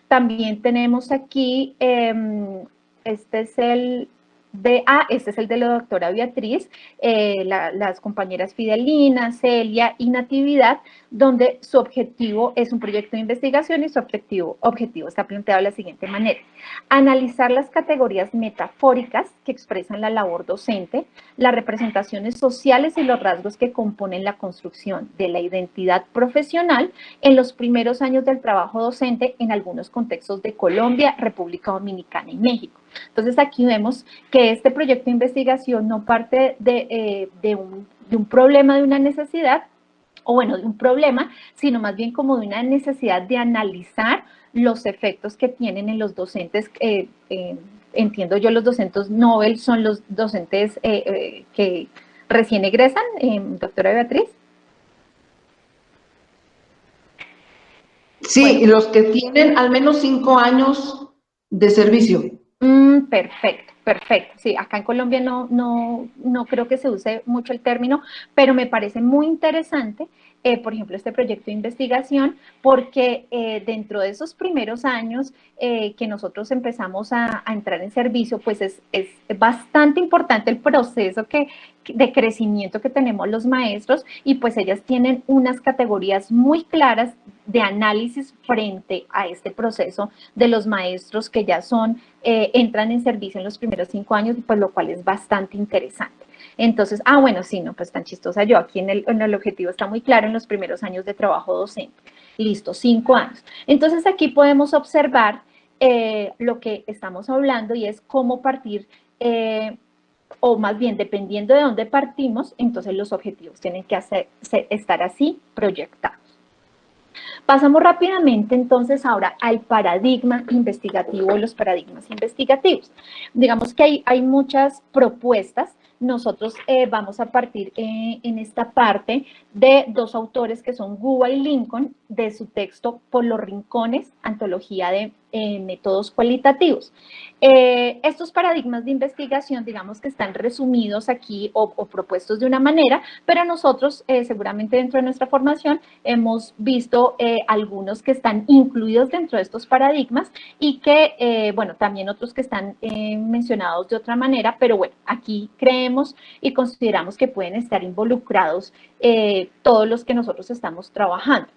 También tenemos aquí, este es el de la doctora Beatriz, las compañeras Fidelina, Celia y Natividad, donde su objetivo es un proyecto de investigación y su objetivo está planteado de la siguiente manera: analizar las categorías metafóricas que expresan la labor docente, las representaciones sociales y los rasgos que componen la construcción de la identidad profesional en los primeros años del trabajo docente en algunos contextos de Colombia, República Dominicana y México. Entonces aquí vemos que este proyecto de investigación no parte de un problema, de una necesidad, o bueno, de un problema, sino más bien como de una necesidad de analizar los efectos que tienen en los docentes. Entiendo yo, los docentes Nobel son los docentes que recién egresan, doctora Beatriz. Sí, bueno, los que tienen al menos 5 años de servicio. Perfecto, perfecto. Sí, acá en Colombia no creo que se use mucho el término, pero me parece muy interesante, por ejemplo, este proyecto de investigación, porque dentro de esos primeros años que nosotros empezamos a entrar en servicio, pues es bastante importante el proceso de crecimiento que tenemos los maestros, y pues ellas tienen unas categorías muy claras de análisis frente a este proceso de los maestros que ya entran en servicio en los primeros 5 años, pues lo cual es bastante interesante. Entonces, bueno, sí, no, pues tan chistosa yo, aquí en el objetivo está muy claro, en los primeros años de trabajo docente. Listo, 5 años. Entonces aquí podemos observar lo que estamos hablando, y es cómo partir, o más bien dependiendo de dónde partimos, entonces los objetivos tienen que estar así proyectados. Pasamos rápidamente entonces ahora al paradigma investigativo, los paradigmas investigativos. Digamos que hay muchas propuestas nosotros vamos a partir en esta parte de dos autores que son Guba y Lincoln, de su texto Por los rincones, antología de métodos cualitativos. Estos paradigmas de investigación, digamos que están resumidos aquí o propuestos de una manera, pero nosotros seguramente dentro de nuestra formación hemos visto algunos que están incluidos dentro de estos paradigmas y que, bueno, también otros que están mencionados de otra manera, pero bueno, aquí creemos y consideramos que pueden estar involucrados todos los que nosotros estamos trabajando.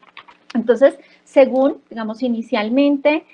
Entonces, según, digamos, inicialmente,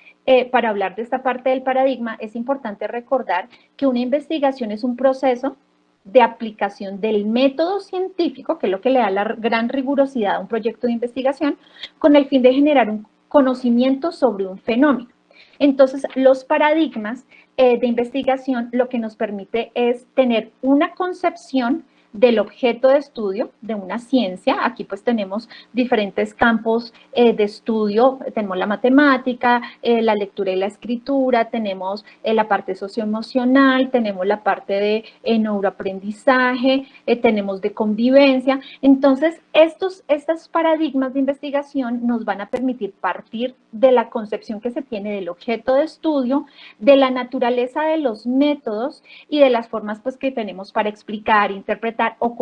para hablar de esta parte del paradigma, es importante recordar que una investigación es un proceso de aplicación del método científico, que es lo que le da la gran rigurosidad a un proyecto de investigación, con el fin de generar un conocimiento sobre un fenómeno. Entonces, los paradigmas de investigación lo que nos permite es tener una concepción del objeto de estudio de una ciencia. Aquí pues tenemos diferentes campos de estudio, tenemos la matemática, la lectura y la escritura, tenemos la parte socioemocional, tenemos la parte de neuroaprendizaje, tenemos de convivencia. Entonces, estos paradigmas de investigación nos van a permitir partir de la concepción que se tiene del objeto de estudio, de la naturaleza de los métodos y de las formas pues que tenemos para explicar, interpretar o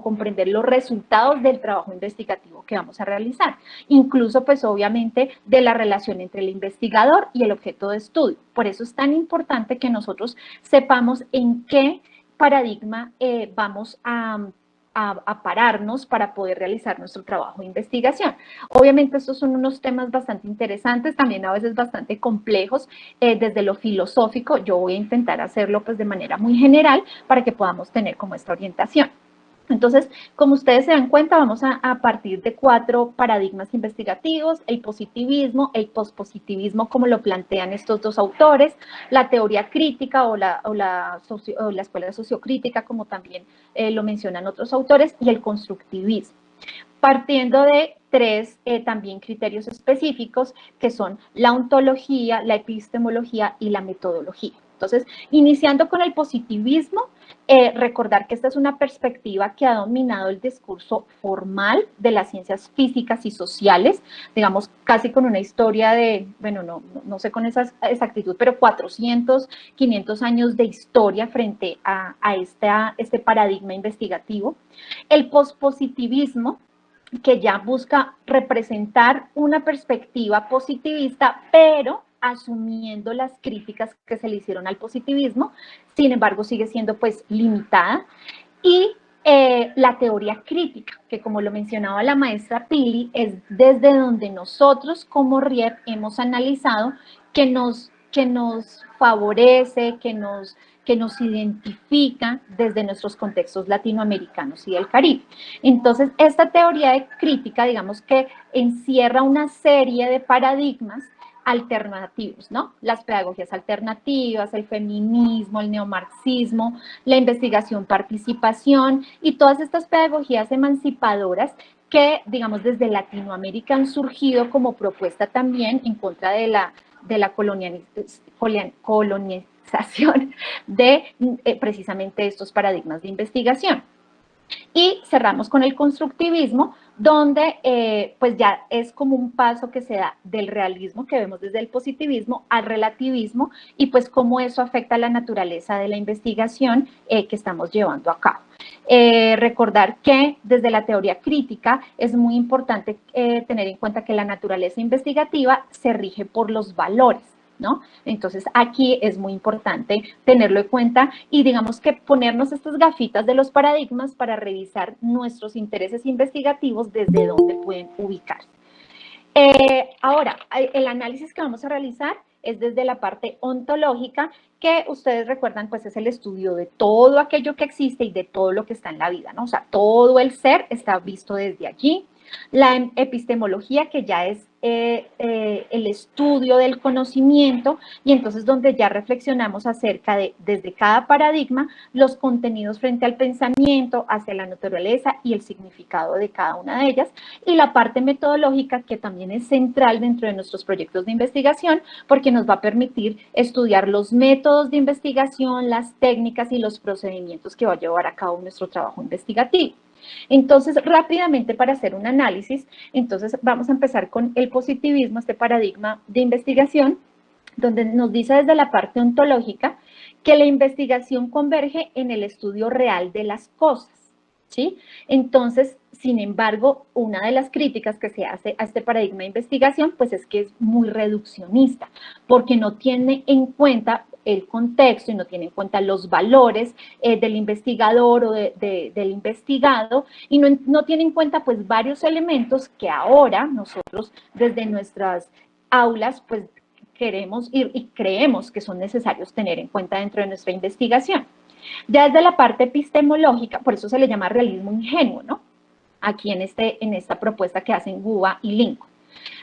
comprender los resultados del trabajo investigativo que vamos a realizar. Incluso, pues, obviamente, de la relación entre el investigador y el objeto de estudio. Por eso es tan importante que nosotros sepamos en qué paradigma vamos a pararnos para poder realizar nuestro trabajo de investigación. Obviamente estos son unos temas bastante interesantes, también a veces bastante complejos desde lo filosófico. Yo voy a intentar hacerlo pues de manera muy general para que podamos tener como esta orientación. Entonces, como ustedes se dan cuenta, vamos a partir de 4 paradigmas investigativos: el positivismo, el pospositivismo, como lo plantean estos dos autores, la teoría crítica o la escuela sociocrítica, como también lo mencionan otros autores, y el constructivismo. Partiendo de 3 también criterios específicos, que son la ontología, la epistemología y la metodología. Entonces, iniciando con el positivismo, recordar que esta es una perspectiva que ha dominado el discurso formal de las ciencias físicas y sociales, digamos, casi con una historia de, bueno, no sé con esa exactitud, pero 400, 500 años de historia frente a este paradigma investigativo. El pospositivismo, que ya busca representar una perspectiva positivista, pero asumiendo las críticas que se le hicieron al positivismo, sin embargo sigue siendo pues limitada. Y la teoría crítica, que como lo mencionaba la maestra Pili, es desde donde nosotros como RIEP hemos analizado que nos favorece, que nos identifica desde nuestros contextos latinoamericanos y del Caribe. Entonces, esta teoría de crítica, digamos que encierra una serie de paradigmas alternativos, ¿no? Las pedagogías alternativas, el feminismo, el neomarxismo, la investigación, participación y todas estas pedagogías emancipadoras que, digamos, desde Latinoamérica han surgido como propuesta también en contra de la colonización de precisamente estos paradigmas de investigación. Y cerramos con el constructivismo, donde pues ya es como un paso que se da del realismo que vemos desde el positivismo al relativismo y pues cómo eso afecta a la naturaleza de la investigación que estamos llevando a cabo. Recordar que desde la teoría crítica es muy importante tener en cuenta que la naturaleza investigativa se rige por los valores, ¿no? Entonces aquí es muy importante tenerlo en cuenta y digamos que ponernos estas gafitas de los paradigmas para revisar nuestros intereses investigativos desde donde pueden ubicarse. Ahora, el análisis que vamos a realizar es desde la parte ontológica, que ustedes recuerdan pues es el estudio de todo aquello que existe y de todo lo que está en la vida, ¿no? O sea, todo el ser está visto desde allí. La epistemología, que ya es el estudio del conocimiento, y entonces donde ya reflexionamos acerca de, desde cada paradigma, los contenidos frente al pensamiento, hacia la naturaleza y el significado de cada una de ellas, y la parte metodológica, que también es central dentro de nuestros proyectos de investigación, porque nos va a permitir estudiar los métodos de investigación, las técnicas y los procedimientos que va a llevar a cabo nuestro trabajo investigativo. Entonces, rápidamente, para hacer un análisis, entonces vamos a empezar con el positivismo, este paradigma de investigación, donde nos dice desde la parte ontológica que la investigación converge en el estudio real de las cosas, ¿sí? Entonces, sin embargo, una de las críticas que se hace a este paradigma de investigación, pues es que es muy reduccionista, porque no tiene en cuenta el contexto y no tiene en cuenta los valores del investigador o del investigado, y no tiene en cuenta pues varios elementos que ahora nosotros desde nuestras aulas pues queremos y creemos que son necesarios tener en cuenta dentro de nuestra investigación. Ya desde la parte epistemológica, por eso se le llama realismo ingenuo, ¿no? Aquí en esta propuesta que hacen Guba y Lincoln.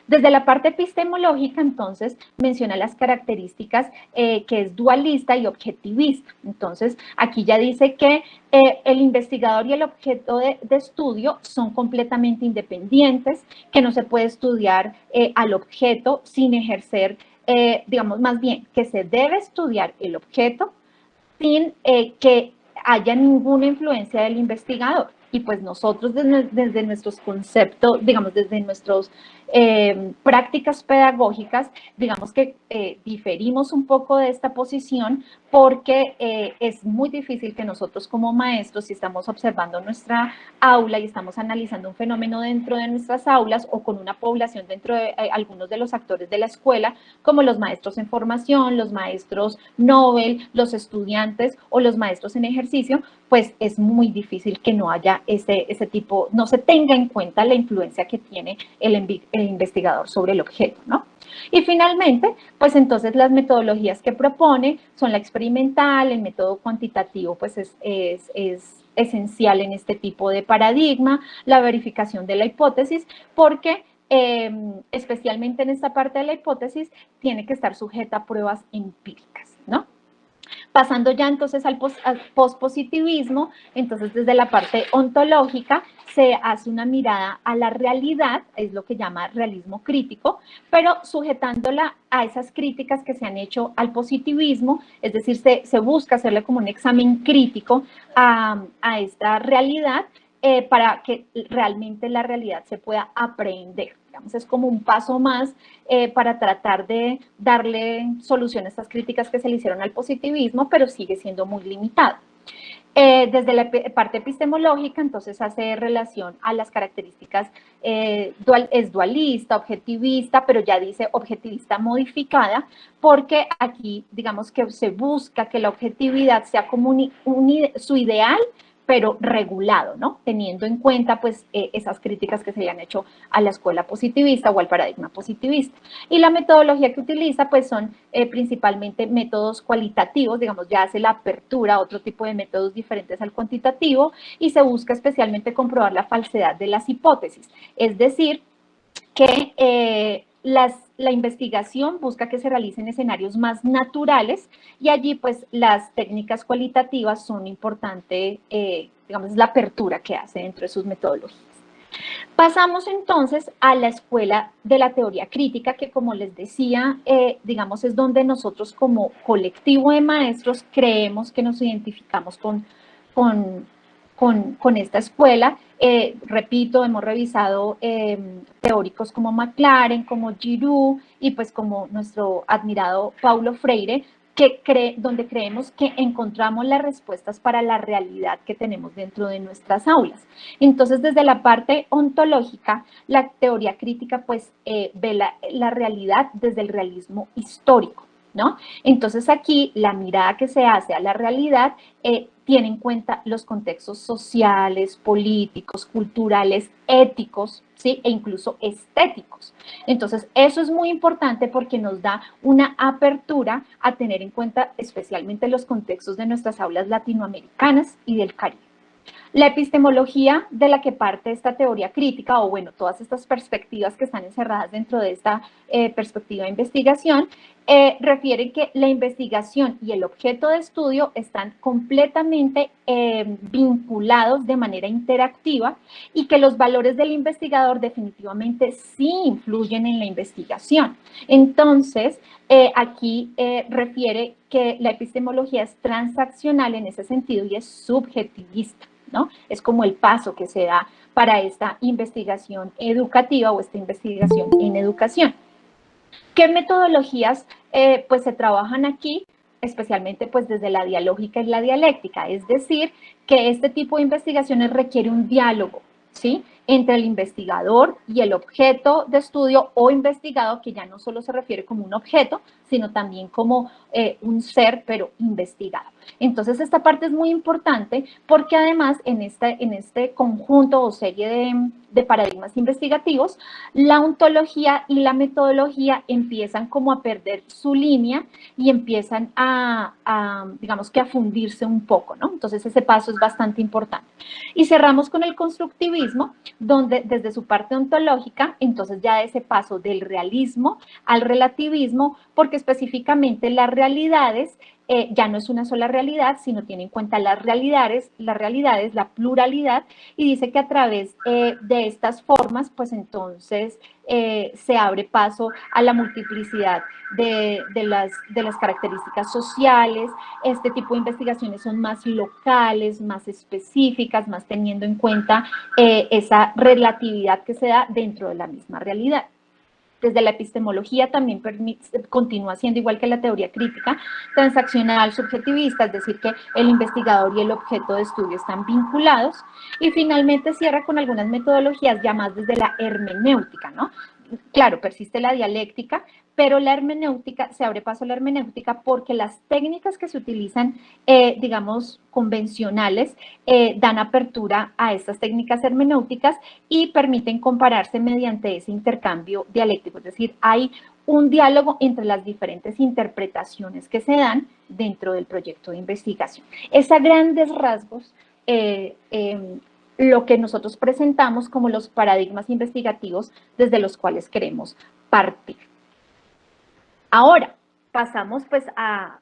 Desde la parte epistemológica, entonces, menciona las características que es dualista y objetivista. Entonces, aquí ya dice que el investigador y el objeto de estudio son completamente independientes, que no se puede estudiar al objeto sin ejercer, digamos, más bien, que se debe estudiar el objeto sin que haya ninguna influencia del investigador. Y pues nosotros desde nuestros conceptos, digamos, desde nuestras prácticas pedagógicas, digamos que diferimos un poco de esta posición, porque es muy difícil que nosotros como maestros, si estamos observando nuestra aula y estamos analizando un fenómeno dentro de nuestras aulas o con una población dentro de algunos de los actores de la escuela, como los maestros en formación, los maestros Nobel, los estudiantes o los maestros en ejercicio, pues es muy difícil que no haya ese tipo, no se tenga en cuenta la influencia que tiene el investigador sobre el objeto, ¿no? Y finalmente, pues entonces las metodologías que propone son la experimental, el método cuantitativo, pues es esencial en este tipo de paradigma, la verificación de la hipótesis, porque especialmente en esta parte de la hipótesis tiene que estar sujeta a pruebas empíricas, ¿no? Pasando ya entonces al pospositivismo, entonces desde la parte ontológica se hace una mirada a la realidad, es lo que llama realismo crítico, pero sujetándola a esas críticas que se han hecho al positivismo, es decir, se busca hacerle como un examen crítico a esta realidad para que realmente la realidad se pueda aprehender. Digamos, es como un paso más para tratar de darle solución a estas críticas que se le hicieron al positivismo, pero sigue siendo muy limitado. Desde la parte epistemológica, entonces hace relación a las características, es dualista, objetivista, pero ya dice objetivista modificada, porque aquí digamos que se busca que la objetividad sea como su ideal, pero regulado, ¿no? Teniendo en cuenta, pues, esas críticas que se le han hecho a la escuela positivista o al paradigma positivista. Y la metodología que utiliza, pues, son principalmente métodos cualitativos, digamos, ya hace la apertura a otro tipo de métodos diferentes al cuantitativo, y se busca especialmente comprobar la falsedad de las hipótesis. Es decir, que la investigación busca que se realicen escenarios más naturales, y allí pues las técnicas cualitativas son importantes, digamos, la apertura que hace dentro de sus metodologías. Pasamos entonces a la escuela de la teoría crítica, que como les decía, digamos, es donde nosotros como colectivo de maestros creemos que nos identificamos con esta escuela. Repito, hemos revisado teóricos como Maclaren, como Giroux y pues como nuestro admirado Paulo Freire, donde creemos que encontramos las respuestas para la realidad que tenemos dentro de nuestras aulas. Entonces, desde la parte ontológica, la teoría crítica pues ve la realidad desde el realismo histórico, ¿no? Entonces aquí la mirada que se hace a la realidad tiene en cuenta los contextos sociales, políticos, culturales, éticos, ¿sí? E incluso estéticos. Entonces eso es muy importante porque nos da una apertura a tener en cuenta especialmente los contextos de nuestras aulas latinoamericanas y del Caribe. La epistemología de la que parte esta teoría crítica, o bueno, todas estas perspectivas que están encerradas dentro de esta perspectiva de investigación, refiere que la investigación y el objeto de estudio están completamente vinculados de manera interactiva y que los valores del investigador definitivamente sí influyen en la investigación. Entonces, aquí refiere que la epistemología es transaccional en ese sentido y es subjetivista, ¿no? Es como el paso que se da para esta investigación educativa o esta investigación en educación. ¿Qué metodologías pues se trabajan aquí? Especialmente pues desde la dialógica y la dialéctica, es decir, que este tipo de investigaciones requiere un diálogo, ¿sí?, entre el investigador y el objeto de estudio o investigado, que ya no solo se refiere como un objeto, sino también como un ser, pero investigado. Entonces, esta parte es muy importante porque además en este conjunto o serie de paradigmas investigativos, la ontología y la metodología empiezan como a perder su línea y empiezan digamos que a fundirse un poco, ¿no? Entonces, ese paso es bastante importante. Y cerramos con el constructivismo, donde desde su parte ontológica, entonces ya ese paso del realismo al relativismo, porque específicamente las realidades ya no es una sola realidad, sino tiene en cuenta las realidades, la pluralidad, y dice que a través de estas formas, pues entonces se abre paso a la multiplicidad de las características sociales. Este tipo de investigaciones son más locales, más específicas, más teniendo en cuenta esa relatividad que se da dentro de la misma realidad. Desde la epistemología también continúa siendo igual que la teoría crítica, transaccional, subjetivista, es decir, que el investigador y el objeto de estudio están vinculados. Y finalmente cierra con algunas metodologías ya más desde la hermenéutica, ¿no? Claro, persiste la dialéctica, pero la hermenéutica, se abre paso a la hermenéutica porque las técnicas que se utilizan, digamos, convencionales, dan apertura a estas técnicas hermenéuticas y permiten compararse mediante ese intercambio dialéctico, es decir, hay un diálogo entre las diferentes interpretaciones que se dan dentro del proyecto de investigación. Es a grandes rasgos lo que nosotros presentamos como los paradigmas investigativos desde los cuales queremos partir. Ahora, pasamos pues a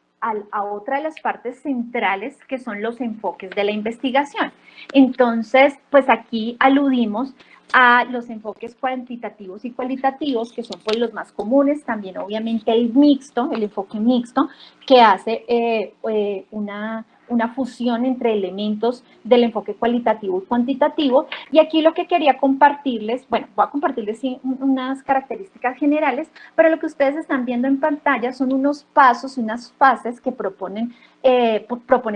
otra de las partes centrales que son los enfoques de la investigación. Entonces, pues aquí aludimos a los enfoques cuantitativos y cualitativos, que son pues los más comunes, también obviamente el enfoque mixto, que hace una fusión entre elementos del enfoque cualitativo y cuantitativo. Y aquí lo que quería compartirles, bueno, voy a compartirles unas características generales, pero lo que ustedes están viendo en pantalla son unos pasos, unas fases que propone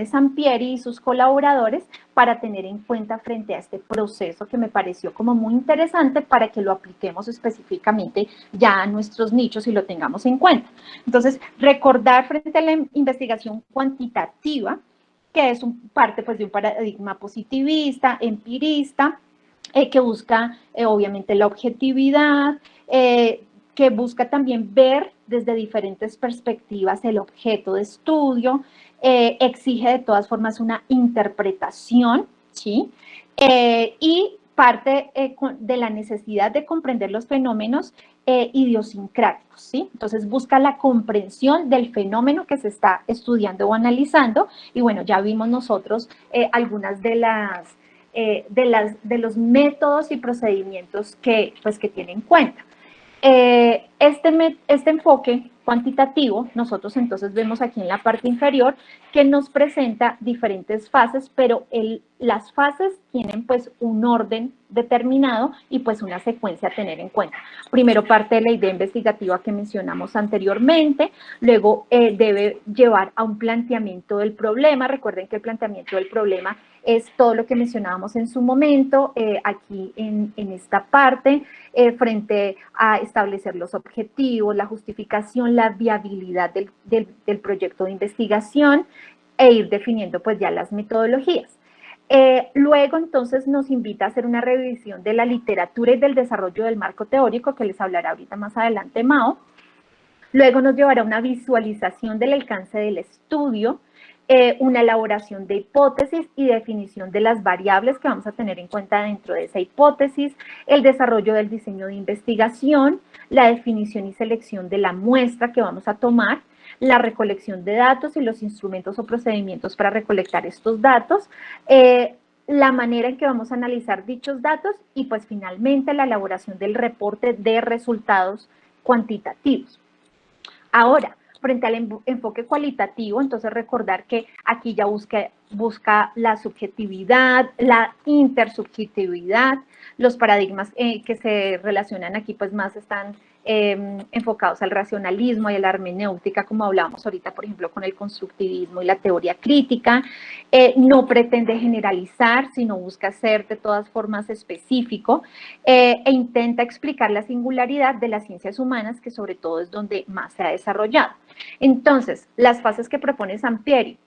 Sampieri y sus colaboradores para tener en cuenta frente a este proceso que me pareció como muy interesante para que lo apliquemos específicamente ya a nuestros nichos y lo tengamos en cuenta. Entonces, recordar frente a la investigación cuantitativa, que es parte pues, de un paradigma positivista, empirista, que busca obviamente la objetividad, que busca también ver desde diferentes perspectivas el objeto de estudio, exige de todas formas una interpretación, ¿sí? Y parte de la necesidad de comprender los fenómenos idiosincráticos, ¿sí? Entonces busca la comprensión del fenómeno que se está estudiando o analizando, y bueno, ya vimos nosotros algunas de los métodos y procedimientos que tiene en cuenta. Este enfoque cuantitativo, nosotros entonces vemos aquí en la parte inferior que nos presenta diferentes fases, pero las fases tienen pues un orden determinado y pues una secuencia a tener en cuenta. Primero parte de la idea investigativa que mencionamos anteriormente, luego debe llevar a un planteamiento del problema. Recuerden que el planteamiento del problema es todo lo que mencionábamos en su momento, aquí en esta parte, frente a establecer los objetivos, la justificación, la viabilidad del proyecto de investigación e ir definiendo pues ya las metodologías. Luego entonces nos invita a hacer una revisión de la literatura y del desarrollo del marco teórico, que les hablará ahorita más adelante Mao. Luego nos llevará a una visualización del alcance del estudio, una elaboración de hipótesis y definición de las variables que vamos a tener en cuenta dentro de esa hipótesis, el desarrollo del diseño de investigación, la definición y selección de la muestra que vamos a tomar, la recolección de datos y los instrumentos o procedimientos para recolectar estos datos, la manera en que vamos a analizar dichos datos y pues finalmente la elaboración del reporte de resultados cuantitativos. Ahora, frente al enfoque cualitativo, entonces recordar que aquí ya busca la subjetividad, la intersubjetividad, los paradigmas que se relacionan aquí pues más están enfocados al racionalismo y a la hermenéutica, como hablábamos ahorita, por ejemplo, con el constructivismo y la teoría crítica. No pretende generalizar, sino busca ser de todas formas específico e intenta explicar la singularidad de las ciencias humanas, que sobre todo es donde más se ha desarrollado. Entonces, las fases que propone Sampieri,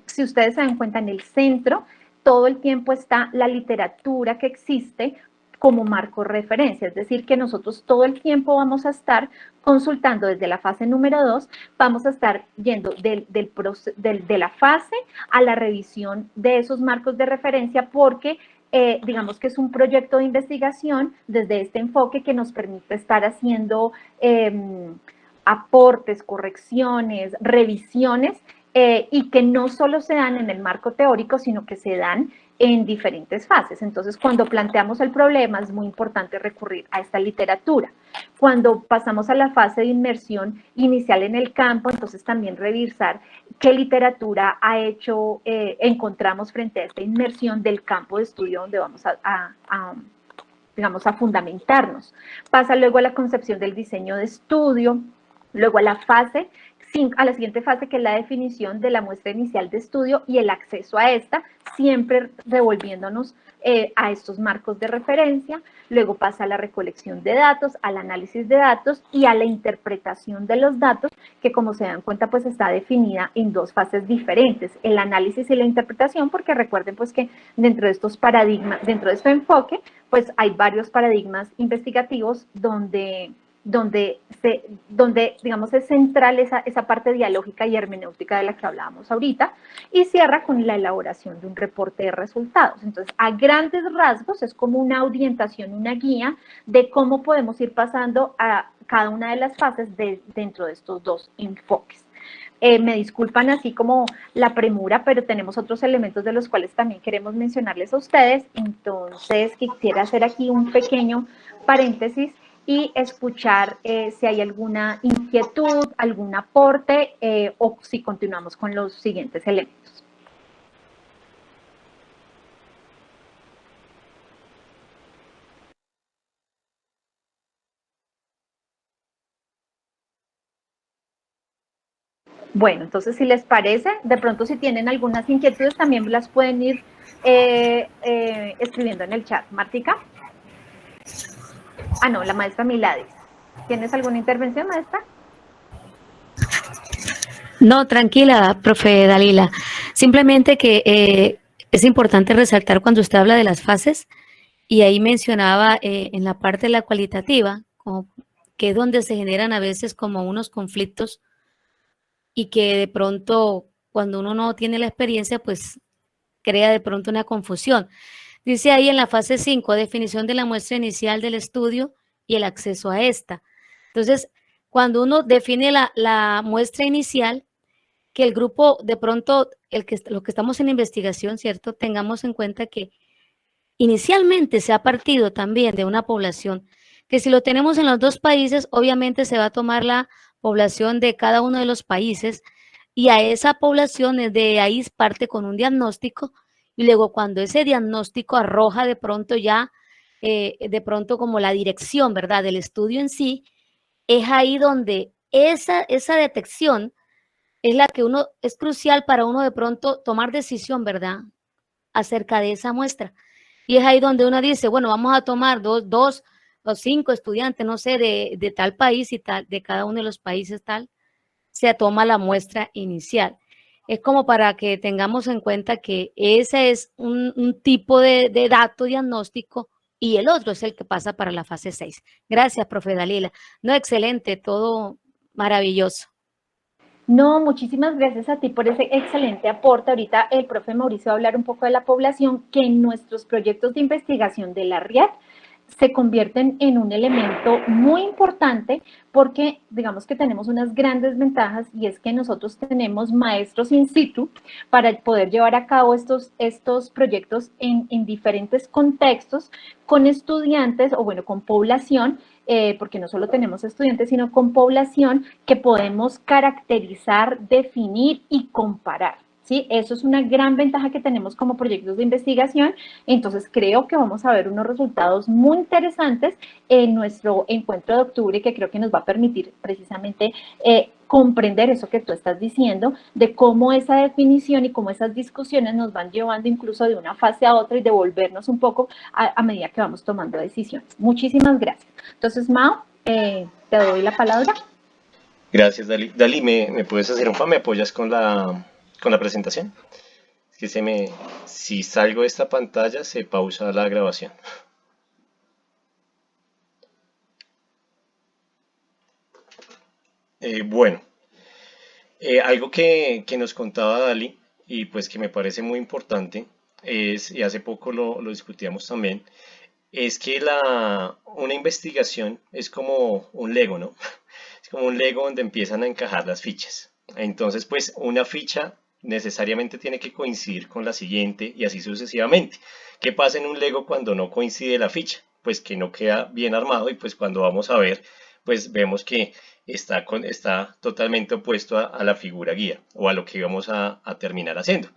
si ustedes se dan cuenta, en el centro todo el tiempo está la literatura que existe como marco de referencia, es decir, que nosotros todo el tiempo vamos a estar consultando desde la fase número 2, vamos a estar yendo de la fase a la revisión de esos marcos de referencia porque digamos que es un proyecto de investigación desde este enfoque que nos permite estar haciendo aportes, correcciones, revisiones y que no solo se dan en el marco teórico, sino que se dan en diferentes fases. Entonces, cuando planteamos el problema, es muy importante recurrir a esta literatura. Cuando pasamos a la fase de inmersión inicial en el campo, entonces también revisar qué literatura encontramos frente a esta inmersión del campo de estudio donde vamos digamos, a fundamentarnos. Pasa luego a la concepción del diseño de estudio, luego a la siguiente fase, que es la definición de la muestra inicial de estudio y el acceso a esta, siempre revolviéndonos a estos marcos de referencia. Luego pasa a la recolección de datos, al análisis de datos y a la interpretación de los datos, que como se dan cuenta, pues está definida en dos fases diferentes, el análisis y la interpretación, porque recuerden pues que dentro de estos paradigmas, dentro de este enfoque, pues hay varios paradigmas investigativos donde digamos, es central esa parte dialógica y hermenéutica de la que hablábamos ahorita, y cierra con la elaboración de un reporte de resultados. Entonces, a grandes rasgos, es como una orientación, una guía de cómo podemos ir pasando a cada una de las fases dentro de estos dos enfoques. Me disculpan así como la premura, pero tenemos otros elementos de los cuales también queremos mencionarles a ustedes. Entonces, quisiera hacer aquí un pequeño paréntesis y escuchar si hay alguna inquietud, algún aporte o si continuamos con los siguientes elementos. Bueno, entonces si les parece, de pronto si tienen algunas inquietudes también las pueden ir escribiendo en el chat. Martica. Ah, no, la maestra Miladis. ¿Tienes alguna intervención, maestra? No, tranquila, profe Dalila. Simplemente que es importante resaltar cuando usted habla de las fases, y ahí mencionaba en la parte de la cualitativa, como que es donde se generan a veces como unos conflictos y que de pronto cuando uno no tiene la experiencia, pues crea de pronto una confusión. Dice ahí en la fase 5, definición de la muestra inicial del estudio y el acceso a esta. Entonces, cuando uno define la muestra inicial, que el grupo, de pronto, los que estamos en investigación, ¿cierto? Tengamos en cuenta que inicialmente se ha partido también de una población, que si lo tenemos en los dos países, obviamente se va a tomar la población de cada uno de los países, y a esa población de ahí parte con un diagnóstico, y luego cuando ese diagnóstico arroja de pronto ya, de pronto como la dirección, ¿verdad?, del estudio en sí, es ahí donde esa detección es la que es crucial para uno de pronto tomar decisión, ¿verdad?, acerca de esa muestra. Y es ahí donde uno dice, bueno, vamos a tomar dos o 5 estudiantes, no sé, de tal país y tal, de cada uno de los países tal, se toma la muestra inicial. Es como para que tengamos en cuenta que ese es un tipo de dato diagnóstico y el otro es el que pasa para la fase 6. Gracias, profe Dalila. No, excelente, todo maravilloso. No, muchísimas gracias a ti por ese excelente aporte. Ahorita el profe Mauricio va a hablar un poco de la población, que en nuestros proyectos de investigación de la RIAD se convierten en un elemento muy importante porque digamos que tenemos unas grandes ventajas y es que nosotros tenemos maestros in situ para poder llevar a cabo estos proyectos en diferentes contextos con estudiantes o bueno, con población, porque no solo tenemos estudiantes, sino con población que podemos caracterizar, definir y comparar. ¿Sí? Eso es una gran ventaja que tenemos como proyectos de investigación. Entonces creo que vamos a ver unos resultados muy interesantes en nuestro encuentro de octubre, que creo que nos va a permitir precisamente comprender eso que tú estás diciendo, de cómo esa definición y cómo esas discusiones nos van llevando incluso de una fase a otra y devolvernos un poco a medida que vamos tomando decisiones. Muchísimas gracias. Entonces, Mao, te doy la palabra. Gracias, Dali. Dali, ¿me puedes hacer un favor? ¿Me apoyas con la presentación? Es que si salgo de esta pantalla, se pausa la grabación. Bueno, algo que nos contaba Dali y pues que me parece muy importante y hace poco lo discutíamos también, es que una investigación es como un Lego, ¿no? Es como un Lego donde empiezan a encajar las fichas. Entonces, pues una ficha necesariamente tiene que coincidir con la siguiente y así sucesivamente. ¿Qué pasa en un Lego cuando no coincide la ficha? Pues que no queda bien armado y pues cuando vamos a ver, pues vemos que está totalmente opuesto a la figura guía o a lo que íbamos a terminar haciendo.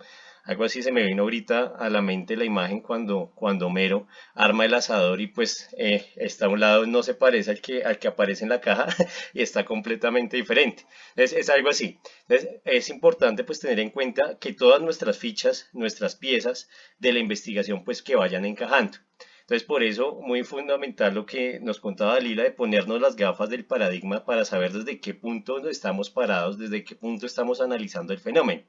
Algo así se me vino ahorita a la mente la imagen cuando Homero arma el asador y pues está a un lado, no se parece al que aparece en la caja y está completamente diferente. Es algo así. Entonces, es importante pues tener en cuenta que todas nuestras fichas, nuestras piezas de la investigación pues que vayan encajando. Entonces, por eso, muy fundamental lo que nos contaba Dalila de ponernos las gafas del paradigma para saber desde qué punto estamos parados, desde qué punto estamos analizando el fenómeno.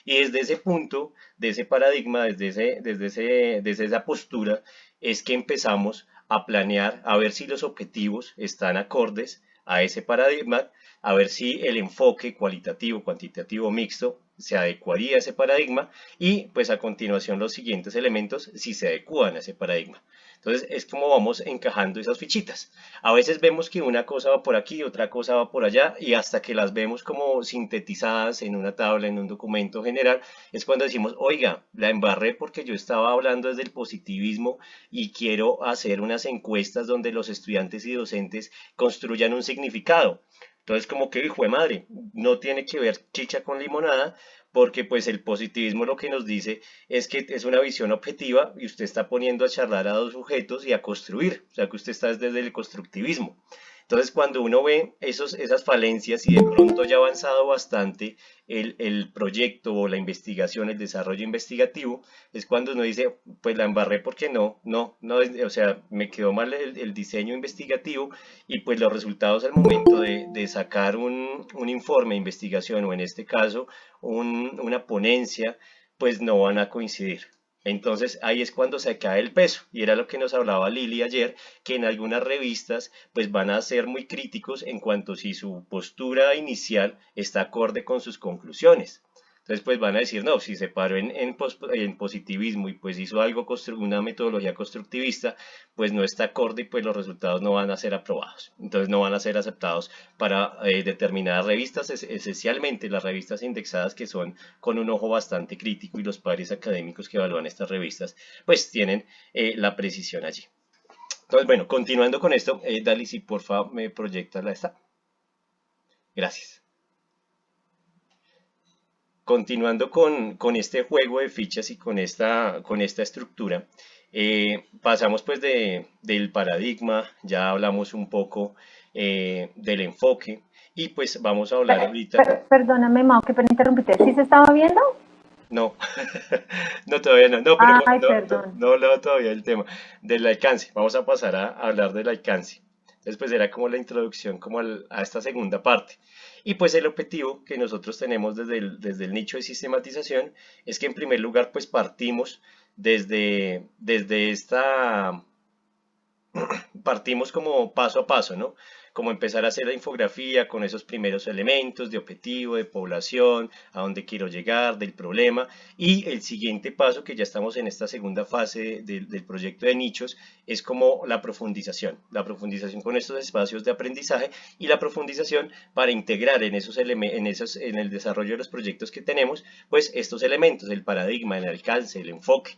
Y desde ese punto, de ese paradigma, desde esa postura, es que empezamos a planear, a ver si los objetivos están acordes a ese paradigma, a ver si el enfoque cualitativo, cuantitativo, mixto se adecuaría a ese paradigma y pues a continuación los siguientes elementos si se adecuan a ese paradigma. Entonces es como vamos encajando esas fichitas. A veces vemos que una cosa va por aquí, otra cosa va por allá y hasta que las vemos como sintetizadas en una tabla, en un documento general, es cuando decimos, oiga, la embarré porque yo estaba hablando desde el positivismo y quiero hacer unas encuestas donde los estudiantes y docentes construyan un significado. Entonces como que, hijo de madre, no tiene que ver chicha con limonada, porque pues el positivismo lo que nos dice es que es una visión objetiva y usted está poniendo a charlar a dos sujetos y a construir, o sea que usted está desde el constructivismo. Entonces cuando uno ve esas falencias y de pronto ya ha avanzado bastante el proyecto o la investigación, el desarrollo investigativo, es cuando uno dice, pues la embarré porque no, o sea, me quedó mal el diseño investigativo y pues los resultados al momento de sacar un informe de investigación o en este caso una ponencia, pues no van a coincidir. Entonces ahí es cuando se cae el peso y era lo que nos hablaba Lili ayer, que en algunas revistas pues van a ser muy críticos en cuanto si su postura inicial está acorde con sus conclusiones. Entonces pues van a decir, no, si se paró en positivismo y pues hizo algo, una metodología constructivista, pues no está acorde y pues los resultados no van a ser aprobados. Entonces no van a ser aceptados para determinadas revistas, esencialmente las revistas indexadas que son con un ojo bastante crítico y los pares académicos que evalúan estas revistas, pues tienen la precisión allí. Entonces, bueno, continuando con esto, Dali, si porfa me proyectas la esta. Gracias. Continuando con este juego de fichas y con esta estructura, pasamos pues del paradigma, ya hablamos un poco del enfoque y pues vamos a hablar ahorita. Perdóname, Mao, que interrumpiste. ¿Sí se estaba viendo? No, no todavía no, pero Ay, no perdón. hablaba todavía del tema del alcance. Vamos a pasar a hablar del alcance. Después era como la introducción como a esta segunda parte. Y pues el objetivo que nosotros tenemos desde el nicho de sistematización es que en primer lugar pues partimos desde esta partimos como paso a paso, ¿no? Como empezar a hacer la infografía con esos primeros elementos de objetivo, de población, a dónde quiero llegar, del problema. Y el siguiente paso, que ya estamos en esta segunda fase del proyecto de nichos, es como la profundización con estos espacios de aprendizaje y la profundización para integrar en en el desarrollo de los proyectos que tenemos, pues estos elementos, el paradigma, el alcance, el enfoque,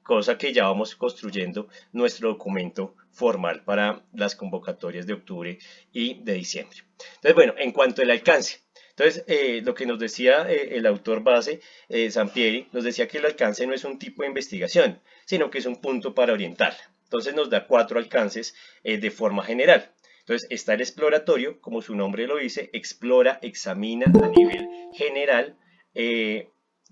cosa que ya vamos construyendo nuestro documento formal para las convocatorias de octubre y de diciembre. Entonces, bueno, en cuanto al alcance, entonces, lo que nos decía el autor base, Sampieri, nos decía que el alcance no es un tipo de investigación, sino que es un punto para orientarla. Entonces nos da 4 alcances de forma general. Entonces está el exploratorio, como su nombre lo dice, explora, examina a nivel general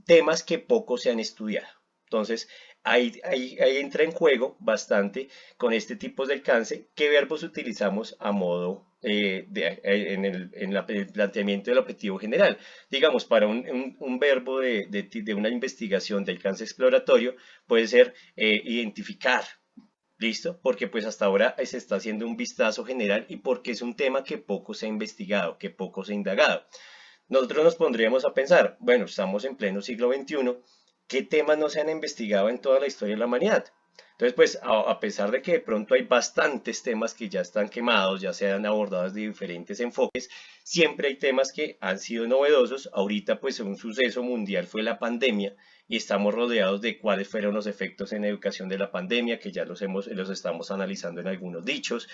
temas que poco se han estudiado. Entonces, ahí entra en juego bastante con este tipo de alcance qué verbos utilizamos a modo en el planteamiento del objetivo general. Digamos, para un verbo de una investigación de alcance exploratorio puede ser identificar. ¿Listo? Porque pues hasta ahora se está haciendo un vistazo general y porque es un tema que poco se ha investigado, que poco se ha indagado. Nosotros nos pondríamos a pensar, bueno, estamos en pleno siglo XXI, ¿qué temas no se han investigado en toda la historia de la humanidad? Entonces, pues, a pesar de que de pronto hay bastantes temas que ya están quemados, ya se han abordado de diferentes enfoques, siempre hay temas que han sido novedosos. Ahorita, pues, un suceso mundial fue la pandemia y estamos rodeados de cuáles fueron los efectos en educación de la pandemia, que ya los estamos analizando en algunos dichos,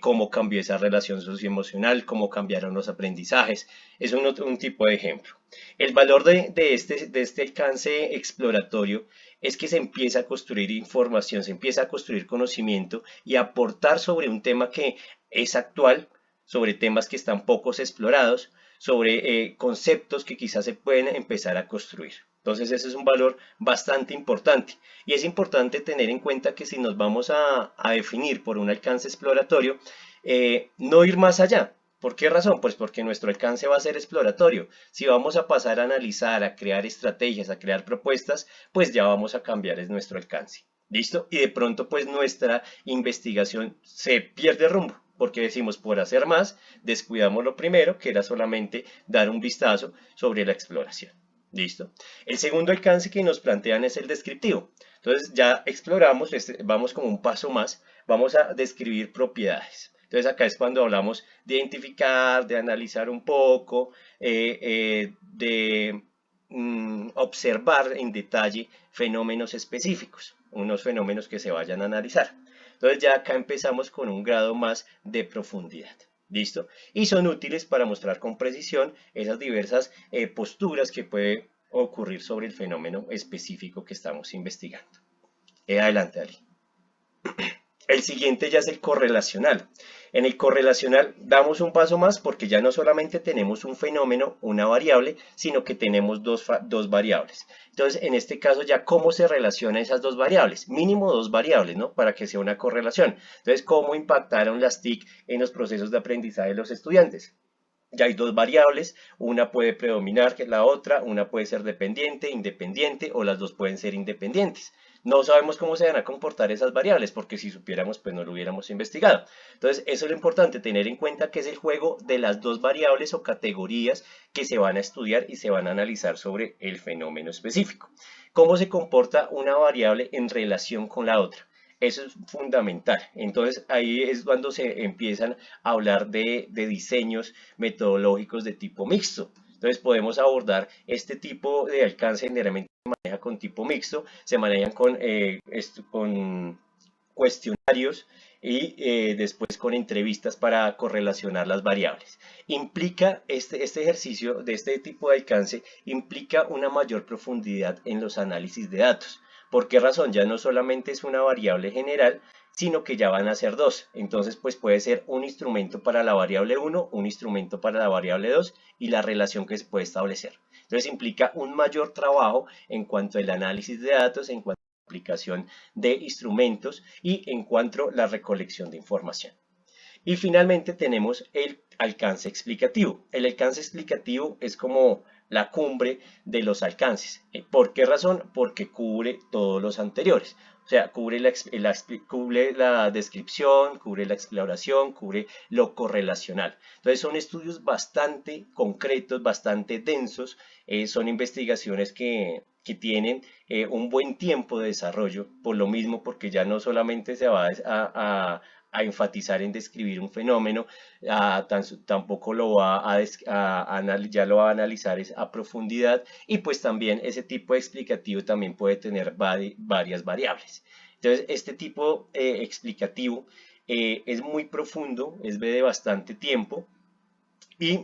cómo cambió esa relación socioemocional, cómo cambiaron los aprendizajes. Es un tipo de ejemplo. El valor de este alcance exploratorio es que se empieza a construir información, se empieza a construir conocimiento y a aportar sobre un tema que es actual, sobre temas que están pocos explorados, sobre conceptos que quizás se pueden empezar a construir. Entonces ese es un valor bastante importante y es importante tener en cuenta que si nos vamos a definir por un alcance exploratorio, no ir más allá. ¿Por qué razón? Pues porque nuestro alcance va a ser exploratorio. Si vamos a pasar a analizar, a crear estrategias, a crear propuestas, pues ya vamos a cambiar nuestro alcance. ¿Listo? Y de pronto pues nuestra investigación se pierde rumbo, porque decimos por hacer más, descuidamos lo primero, que era solamente dar un vistazo sobre la exploración. ¿Listo? El segundo alcance que nos plantean es el descriptivo. Entonces ya exploramos, vamos como un paso más, vamos a describir propiedades. Entonces acá es cuando hablamos de identificar, de analizar un poco, de observar en detalle fenómenos específicos, unos fenómenos que se vayan a analizar. Entonces ya acá empezamos con un grado más de profundidad. ¿Listo? Y son útiles para mostrar con precisión esas diversas posturas que puede ocurrir sobre el fenómeno específico que estamos investigando. Adelante, Ali. El siguiente ya es el correlacional. En el correlacional damos un paso más porque ya no solamente tenemos un fenómeno, una variable, sino que tenemos dos variables. Entonces, en este caso ya cómo se relacionan esas dos variables, mínimo dos variables, ¿no? Para que sea una correlación. Entonces, cómo impactaron las TIC en los procesos de aprendizaje de los estudiantes. Ya hay dos variables, una puede predominar que la otra, una puede ser dependiente, independiente o las dos pueden ser independientes. No sabemos cómo se van a comportar esas variables porque si supiéramos pues no lo hubiéramos investigado. Entonces eso es lo importante, tener en cuenta que es el juego de las dos variables o categorías que se van a estudiar y se van a analizar sobre el fenómeno específico. ¿Cómo se comporta una variable en relación con la otra? Eso es fundamental. Entonces ahí es cuando se empiezan a hablar de diseños metodológicos de tipo mixto. Entonces podemos abordar este tipo de alcance, generalmente se maneja con tipo mixto, se manejan con cuestionarios y después con entrevistas para correlacionar las variables. Implica este ejercicio de este tipo de alcance, implica una mayor profundidad en los análisis de datos. ¿Por qué razón? Ya no solamente es una variable general, sino que ya van a ser dos. Entonces, pues puede ser un instrumento para la variable 1, un instrumento para la variable 2 y la relación que se puede establecer. Entonces, implica un mayor trabajo en cuanto al análisis de datos, en cuanto a la aplicación de instrumentos y en cuanto a la recolección de información. Y finalmente tenemos el alcance explicativo. El alcance explicativo es como la cumbre de los alcances. ¿Por qué razón? Porque cubre todos los anteriores. O sea, cubre cubre la descripción, cubre la exploración, cubre lo correlacional. Entonces son estudios bastante concretos, bastante densos, son investigaciones que tienen un buen tiempo de desarrollo, por lo mismo, porque ya no solamente se va a enfatizar en describir un fenómeno, tampoco lo va ya lo va a analizar a profundidad, y pues también ese tipo de explicativo también puede tener varias variables. Entonces este tipo explicativo es muy profundo, es de bastante tiempo, y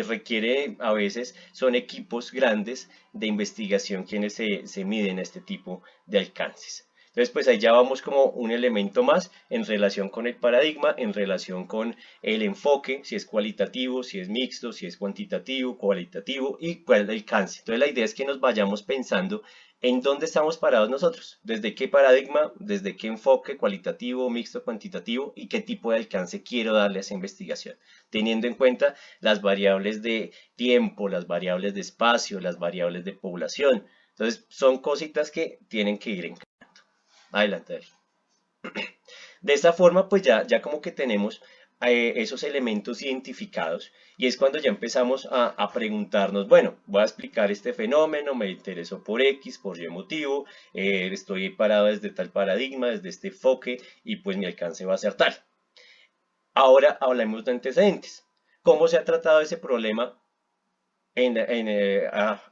requiere, a veces son equipos grandes de investigación quienes se miden a este tipo de alcances. Entonces, pues ahí ya vamos como un elemento más en relación con el paradigma, en relación con el enfoque, si es cualitativo, si es mixto, si es cuantitativo, cualitativo, y cuál es el alcance. Entonces la idea es que nos vayamos pensando en dónde estamos parados nosotros, desde qué paradigma, desde qué enfoque cualitativo, mixto, cuantitativo, y qué tipo de alcance quiero darle a esa investigación, teniendo en cuenta las variables de tiempo, las variables de espacio, las variables de población. Entonces son cositas que tienen que ir encajando. Adelante, David. De esta forma, pues ya como que tenemos esos elementos identificados, y es cuando ya empezamos a preguntarnos, bueno, voy a explicar este fenómeno, me interesó por X, por Y motivo, estoy parado desde tal paradigma, desde este enfoque, y pues mi alcance va a ser tal. Ahora hablemos de antecedentes. ¿Cómo se ha tratado ese problema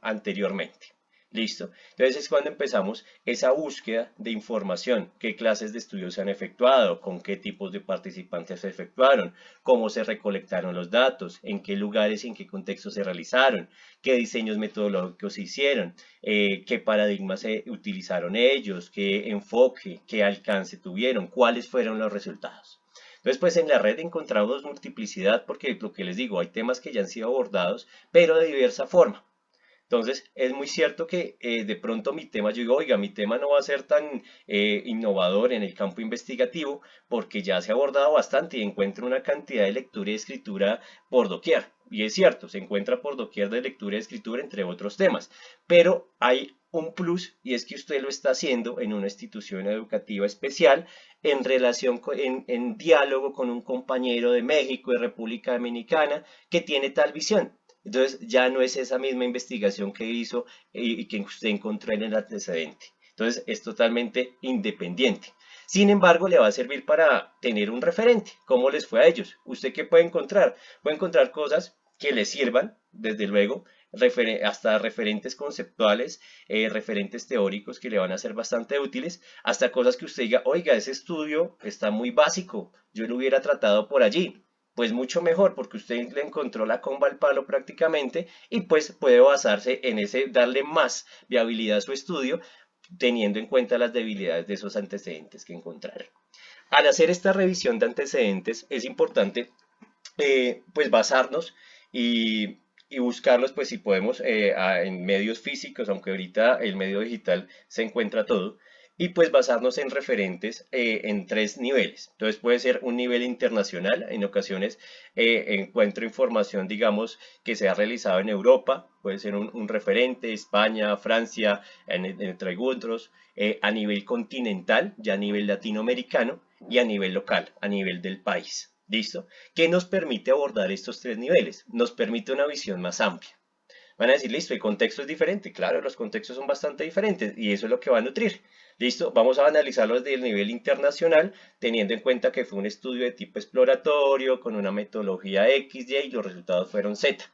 anteriormente? Listo. Entonces es cuando empezamos esa búsqueda de información. ¿Qué clases de estudios se han efectuado? ¿Con qué tipos de participantes se efectuaron? ¿Cómo se recolectaron los datos? ¿En qué lugares y en qué contextos se realizaron? ¿Qué diseños metodológicos se hicieron? ¿Qué paradigmas se utilizaron ellos? ¿Qué enfoque? ¿Qué alcance tuvieron? ¿Cuáles fueron los resultados? Entonces, pues en la red encontramos multiplicidad, porque lo que les digo, hay temas que ya han sido abordados, pero de diversa forma. Entonces, es muy cierto que de pronto mi tema, yo digo, oiga, mi tema no va a ser tan innovador en el campo investigativo, porque ya se ha abordado bastante y encuentro una cantidad de lectura y escritura por doquier. Y es cierto, se encuentra por doquier de lectura y escritura, entre otros temas. Pero hay un plus, y es que usted lo está haciendo en una institución educativa especial, en relación en diálogo con un compañero de México, de República Dominicana, que tiene tal visión. Entonces ya no es esa misma investigación que hizo y que usted encontró en el antecedente. Entonces es totalmente independiente. Sin embargo, le va a servir para tener un referente. ¿Cómo les fue a ellos? ¿Usted qué puede encontrar? Puede encontrar cosas que le sirvan, desde luego, hasta referentes conceptuales, referentes teóricos que le van a ser bastante útiles, hasta cosas que usted diga, oiga, ese estudio está muy básico, yo lo hubiera tratado por allí. Pues mucho mejor, porque usted le encontró la comba al palo prácticamente, y pues puede basarse en ese, darle más viabilidad a su estudio, teniendo en cuenta las debilidades de esos antecedentes que encontraron. Al hacer esta revisión de antecedentes es importante pues basarnos y buscarlos, pues si podemos, en medios físicos, aunque ahorita el medio digital se encuentra todo, y pues basarnos en referentes en 3 niveles. Entonces puede ser un nivel internacional, en ocasiones encuentro información, digamos, que se ha realizado en Europa, puede ser un referente, España, Francia, entre otros, a nivel continental, ya a nivel latinoamericano, y a nivel local, a nivel del país. ¿Listo? ¿Qué nos permite abordar estos 3 niveles? Nos permite una visión más amplia. Van a decir, listo, el contexto es diferente. Claro, los contextos son bastante diferentes y eso es lo que va a nutrir. Listo, vamos a analizarlo desde el nivel internacional, teniendo en cuenta que fue un estudio de tipo exploratorio, con una metodología X, Y, y los resultados fueron Z.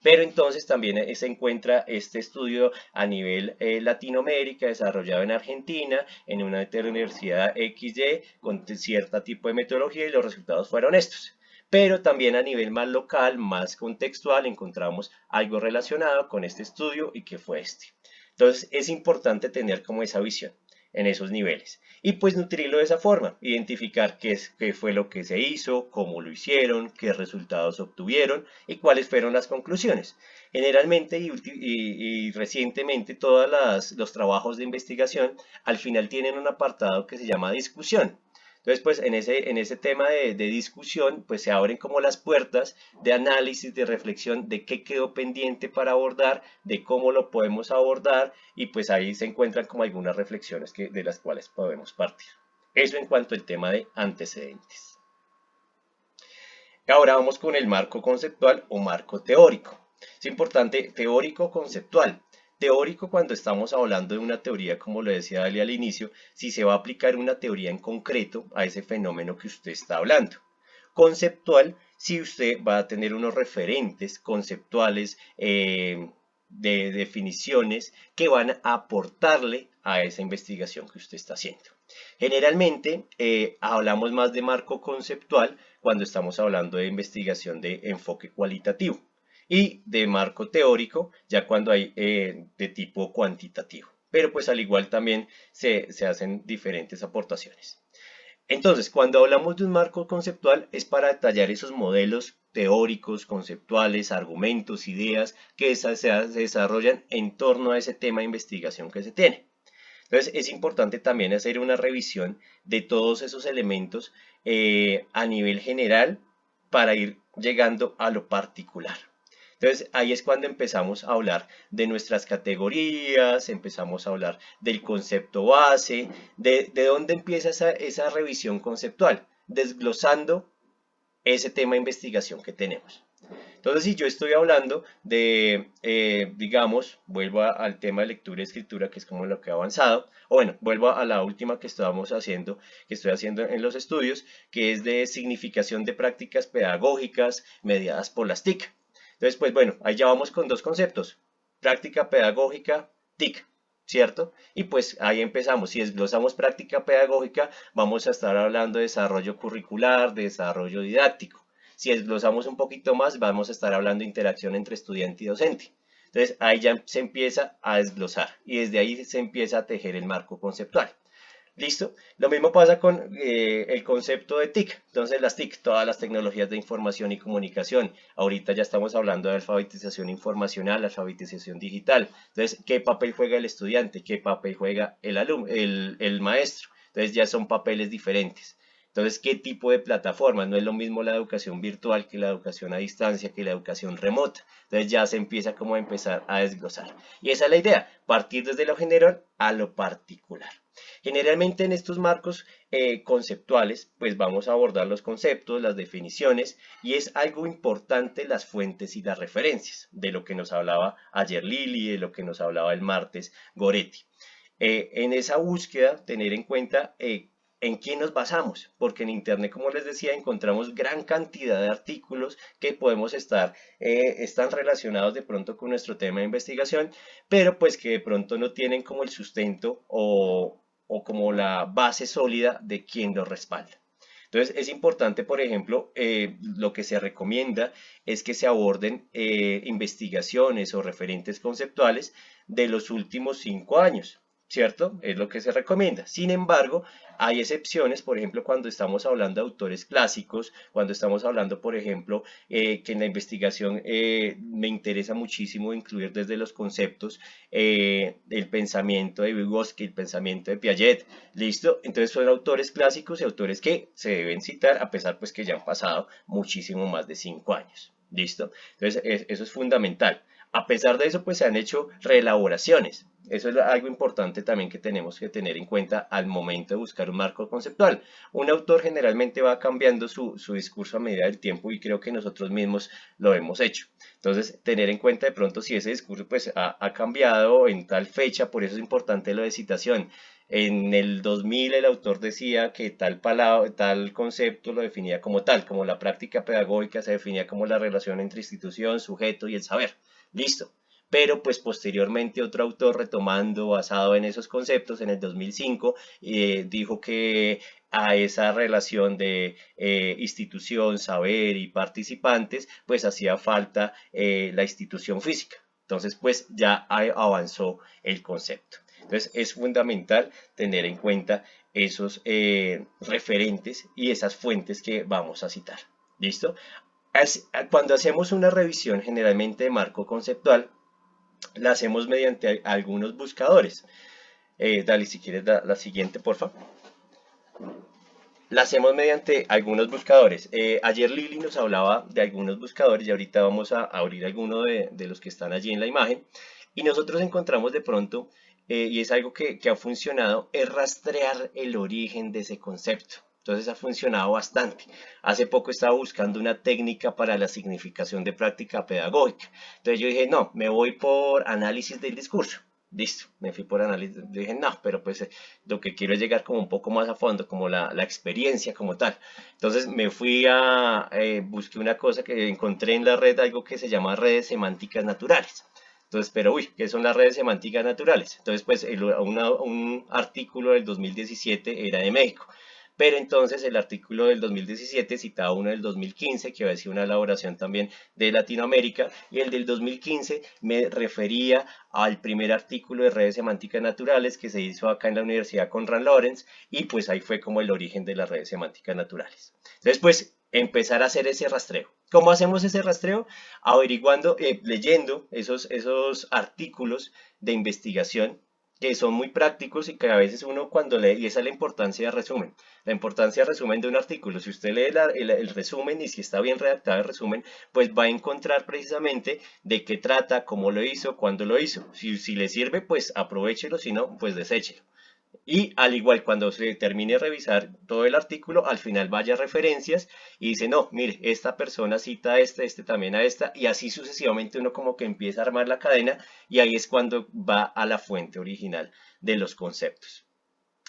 Pero entonces también se encuentra este estudio a nivel Latinoamérica, desarrollado en Argentina, en una universidad XY, con cierto tipo de metodología, y los resultados fueron estos. Pero también a nivel más local, más contextual, encontramos algo relacionado con este estudio y que fue este. Entonces es importante tener como esa visión en esos niveles y pues nutrirlo de esa forma, identificar qué fue lo que se hizo, cómo lo hicieron, qué resultados obtuvieron y cuáles fueron las conclusiones. Generalmente y recientemente todos los trabajos de investigación al final tienen un apartado que se llama discusión. Entonces, pues en ese tema de discusión, pues se abren como las puertas de análisis, de reflexión de qué quedó pendiente para abordar, de cómo lo podemos abordar, y pues ahí se encuentran como algunas reflexiones de las cuales podemos partir. Eso en cuanto al tema de antecedentes. Ahora vamos con el marco conceptual o marco teórico. Es importante, teórico conceptual. Teórico cuando estamos hablando de una teoría, como lo decía Dalia al inicio, si se va a aplicar una teoría en concreto a ese fenómeno que usted está hablando. Conceptual, si usted va a tener unos referentes conceptuales de definiciones que van a aportarle a esa investigación que usted está haciendo. Generalmente hablamos más de marco conceptual cuando estamos hablando de investigación de enfoque cualitativo, y de marco teórico ya cuando hay de tipo cuantitativo. Pero pues al igual también se hacen diferentes aportaciones. Entonces, cuando hablamos de un marco conceptual es para detallar esos modelos teóricos, conceptuales, argumentos, ideas que se desarrollan en torno a ese tema de investigación que se tiene. Entonces es importante también hacer una revisión de todos esos elementos a nivel general para ir llegando a lo particular. Entonces ahí es cuando empezamos a hablar de nuestras categorías, empezamos a hablar del concepto base, de dónde empieza esa revisión conceptual, desglosando ese tema de investigación que tenemos. Entonces, si yo estoy hablando de, digamos, vuelvo al tema de lectura y escritura, que es como lo que he avanzado, o bueno, vuelvo a la última que estábamos haciendo, que estoy haciendo en los estudios, que es de significación de prácticas pedagógicas mediadas por las TIC. Entonces, pues bueno, ahí ya vamos con dos conceptos, práctica pedagógica, TIC, ¿cierto? Y pues ahí empezamos, si desglosamos práctica pedagógica, vamos a estar hablando de desarrollo curricular, de desarrollo didáctico. Si desglosamos un poquito más, vamos a estar hablando de interacción entre estudiante y docente. Entonces, ahí ya se empieza a desglosar y desde ahí se empieza a tejer el marco conceptual. ¿Listo? Lo mismo pasa con el concepto de TIC. Entonces, las TIC, todas las tecnologías de información y comunicación. Ahorita ya estamos hablando de alfabetización informacional, alfabetización digital. Entonces, ¿qué papel juega el estudiante? ¿Qué papel juega el maestro? Entonces, ya son papeles diferentes. Entonces, ¿qué tipo de plataformas? No es lo mismo la educación virtual que la educación a distancia, que la educación remota. Entonces ya se empieza como a empezar a desglosar. Y esa es la idea, partir desde lo general a lo particular. Generalmente en estos marcos conceptuales, pues vamos a abordar los conceptos, las definiciones, y es algo importante las fuentes y las referencias, de lo que nos hablaba ayer Lili, de lo que nos hablaba el martes Goretti. En esa búsqueda, tener en cuenta ¿en qué nos basamos? Porque en Internet, como les decía, encontramos gran cantidad de artículos que podemos están relacionados de pronto con nuestro tema de investigación, pero pues que de pronto no tienen como el sustento o como la base sólida de quien los respalda. Entonces es importante, por ejemplo, lo que se recomienda es que se aborden investigaciones o referentes conceptuales de los últimos 5 años. ¿Cierto? Es lo que se recomienda. Sin embargo, hay excepciones, por ejemplo, cuando estamos hablando de autores clásicos, cuando estamos hablando, por ejemplo, que en la investigación me interesa muchísimo incluir desde los conceptos el pensamiento de Vygotsky, el pensamiento de Piaget, ¿listo? Entonces son autores clásicos y autores que se deben citar a pesar pues que ya han pasado muchísimo más de 5 años, ¿listo? Entonces eso es fundamental. A pesar de eso, pues se han hecho reelaboraciones. Eso es algo importante también que tenemos que tener en cuenta al momento de buscar un marco conceptual. Un autor generalmente va cambiando su discurso a medida del tiempo y creo que nosotros mismos lo hemos hecho. Entonces, tener en cuenta de pronto si ese discurso pues, ha cambiado en tal fecha, por eso es importante lo de citación. En el 2000 el autor decía que tal palabra, tal concepto lo definía como tal, como la práctica pedagógica se definía como la relación entre institución, sujeto y el saber. Listo. Pero pues posteriormente otro autor retomando basado en esos conceptos en el 2005 dijo que a esa relación de institución, saber y participantes pues hacía falta la institución física. Entonces pues ya avanzó el concepto. Entonces es fundamental tener en cuenta esos referentes y esas fuentes que vamos a citar. ¿Listo? Cuando hacemos una revisión generalmente de marco conceptual, la hacemos mediante algunos buscadores. Dale, si quieres la siguiente, por favor. la hacemos mediante algunos buscadores. Ayer Lili nos hablaba de algunos buscadores y ahorita vamos a abrir alguno de los que están allí en la imagen. Y nosotros encontramos de pronto, y es algo que ha funcionado, es rastrear el origen de ese concepto. Entonces ha funcionado bastante. Hace poco estaba buscando una técnica para la significación de práctica pedagógica. Entonces yo dije, no, me voy por análisis del discurso. Listo, me fui por análisis. Dije, no, pero pues lo que quiero es llegar como un poco más a fondo, como la experiencia como tal. Entonces me fui busqué una cosa que encontré en la red, algo que se llama redes semánticas naturales. Entonces, pero uy, ¿qué son las redes semánticas naturales? Entonces, pues un artículo del 2017 era de México. Pero entonces el artículo del 2017 citaba uno del 2015 que había sido una elaboración también de Latinoamérica, y el del 2015 me refería al primer artículo de redes semánticas naturales que se hizo acá en la Universidad Konrad Lorenz, y pues ahí fue como el origen de las redes semánticas naturales. Entonces pues empezar a hacer ese rastreo. ¿Cómo hacemos ese rastreo? Averiguando, leyendo esos artículos de investigación que son muy prácticos y que a veces uno cuando lee, y esa es la importancia de resumen. La importancia de resumen de un artículo, si usted lee el resumen y si está bien redactado el resumen, pues va a encontrar precisamente de qué trata, cómo lo hizo, cuándo lo hizo. Si le sirve, pues aprovéchelo, si no, pues deséchelo. Y al igual, cuando se termine de revisar todo el artículo, al final vaya a referencias y dice, no, mire, esta persona cita a este también a esta, y así sucesivamente uno como que empieza a armar la cadena, y ahí es cuando va a la fuente original de los conceptos.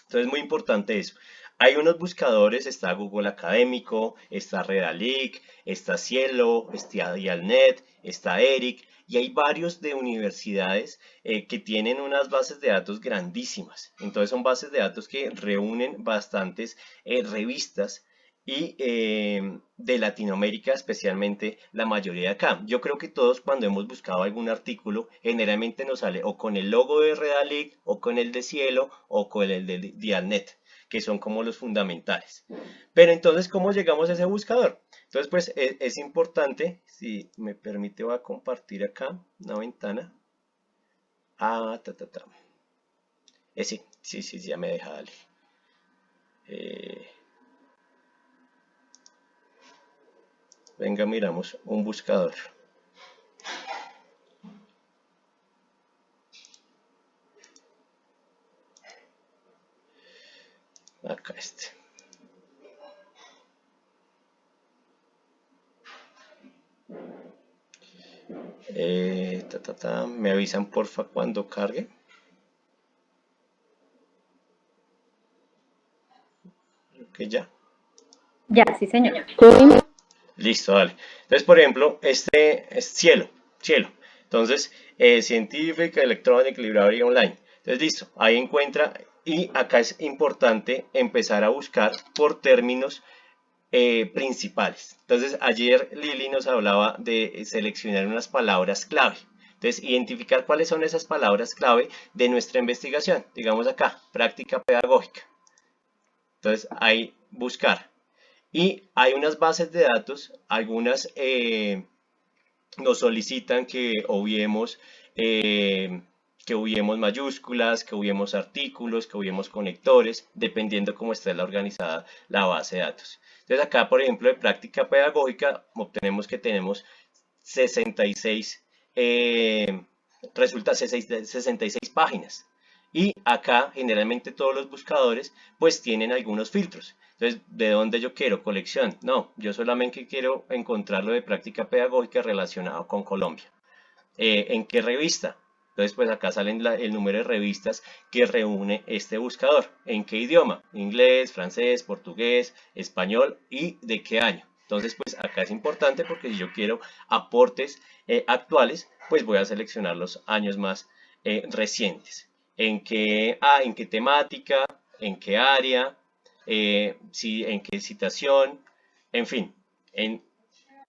Entonces es muy importante eso. Hay unos buscadores, está Google Académico, está Redalyc, está Cielo, está Dialnet, está ERIC, y hay varios de universidades que tienen unas bases de datos grandísimas. Entonces son bases de datos que reúnen bastantes revistas y de Latinoamérica, especialmente la mayoría de acá. Yo creo que todos cuando hemos buscado algún artículo, generalmente nos sale o con el logo de Redalyc, o con el de Cielo, o con el de Dialnet, que son como los fundamentales. Pero entonces, ¿cómo llegamos a ese buscador? Entonces, pues es importante, si me permite, voy a compartir acá una ventana. Sí, ya me deja, dale. Venga, miramos un buscador. Acá este. Me avisan porfa cuando cargue. Creo que ya. Ya, sí, señor. Listo, dale. Entonces, por ejemplo, este es Cielo. Entonces, Scientific Electronic Library Online. Entonces, listo, ahí encuentra, y acá es importante empezar a buscar por términos principales. Entonces, ayer Lili nos hablaba de seleccionar unas palabras clave. Entonces, identificar cuáles son esas palabras clave de nuestra investigación. Digamos acá, práctica pedagógica. Entonces, ahí buscar. Y hay unas bases de datos, algunas nos solicitan que obviemos mayúsculas, que obviemos artículos, que obviemos conectores, dependiendo cómo esté organizada la base de datos. Entonces acá, por ejemplo, de práctica pedagógica, obtenemos que tenemos 66, resulta 66 páginas. Y acá, generalmente todos los buscadores, pues tienen algunos filtros. Entonces, ¿de dónde yo quiero? Colección. No, yo solamente quiero encontrarlo de práctica pedagógica relacionado con Colombia. ¿En qué revista? Entonces, pues acá salen el número de revistas que reúne este buscador. ¿En qué idioma? Inglés, francés, portugués, español, y de qué año. Entonces, pues acá es importante porque si yo quiero aportes actuales, pues voy a seleccionar los años más recientes. ¿En qué temática? ¿En qué área? ¿En qué citación? En fin,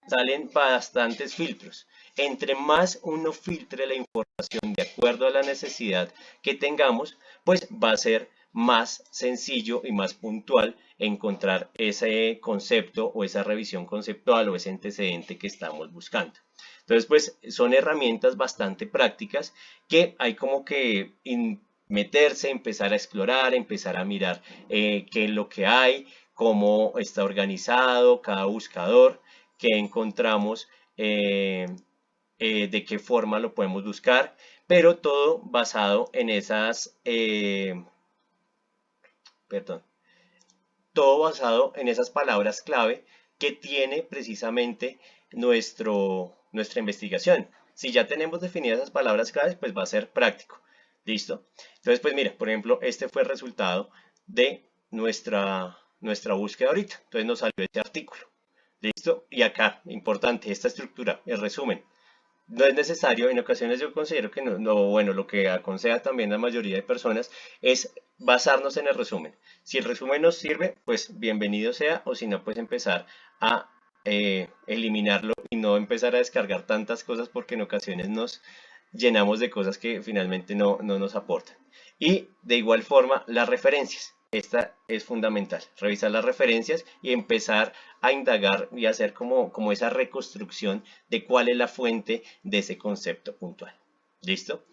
salen bastantes filtros. Entre más uno filtre la información de acuerdo a la necesidad que tengamos, pues va a ser más sencillo y más puntual encontrar ese concepto o esa revisión conceptual o ese antecedente que estamos buscando. Entonces, pues son herramientas bastante prácticas que hay como que meterse, empezar a explorar, empezar a mirar qué es lo que hay, cómo está organizado cada buscador, qué encontramos, de qué forma lo podemos buscar, pero todo basado en esas, todo basado en esas palabras clave que tiene precisamente nuestra investigación. Si ya tenemos definidas esas palabras claves, pues va a ser práctico. ¿Listo? Entonces, pues mira, por ejemplo, este fue el resultado de nuestra búsqueda ahorita. Entonces nos salió este artículo. ¿Listo? Y acá, importante, esta estructura, el resumen. No es necesario, en ocasiones yo considero que bueno, lo que aconseja también la mayoría de personas es basarnos en el resumen. Si el resumen nos sirve, pues bienvenido sea, o si no, pues empezar a eliminarlo y no empezar a descargar tantas cosas, porque en ocasiones nos llenamos de cosas que finalmente no nos aportan. Y de igual forma, las referencias. Esta es fundamental, revisar las referencias y empezar a indagar y hacer como esa reconstrucción de cuál es la fuente de ese concepto puntual. ¿Listo?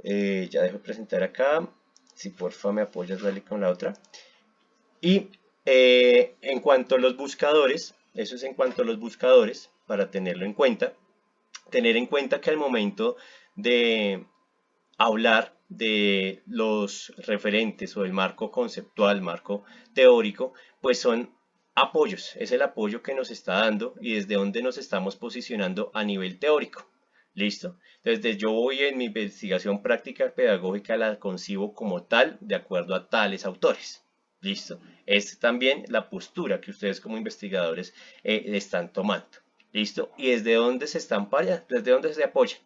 Ya dejo de presentar acá. Si porfa me apoyas, dale con la otra. Y en cuanto a los buscadores, eso es en cuanto a los buscadores, para tenerlo en cuenta. Tener en cuenta que al momento de hablar de los referentes o del marco conceptual, marco teórico, pues son apoyos, es el apoyo que nos está dando y desde donde nos estamos posicionando a nivel teórico. ¿Listo? Entonces yo voy en mi investigación práctica pedagógica, la concibo como tal, de acuerdo a tales autores. ¿Listo? Es también la postura que ustedes como investigadores están tomando. ¿Listo? Y desde dónde se están parando, desde dónde se apoyan.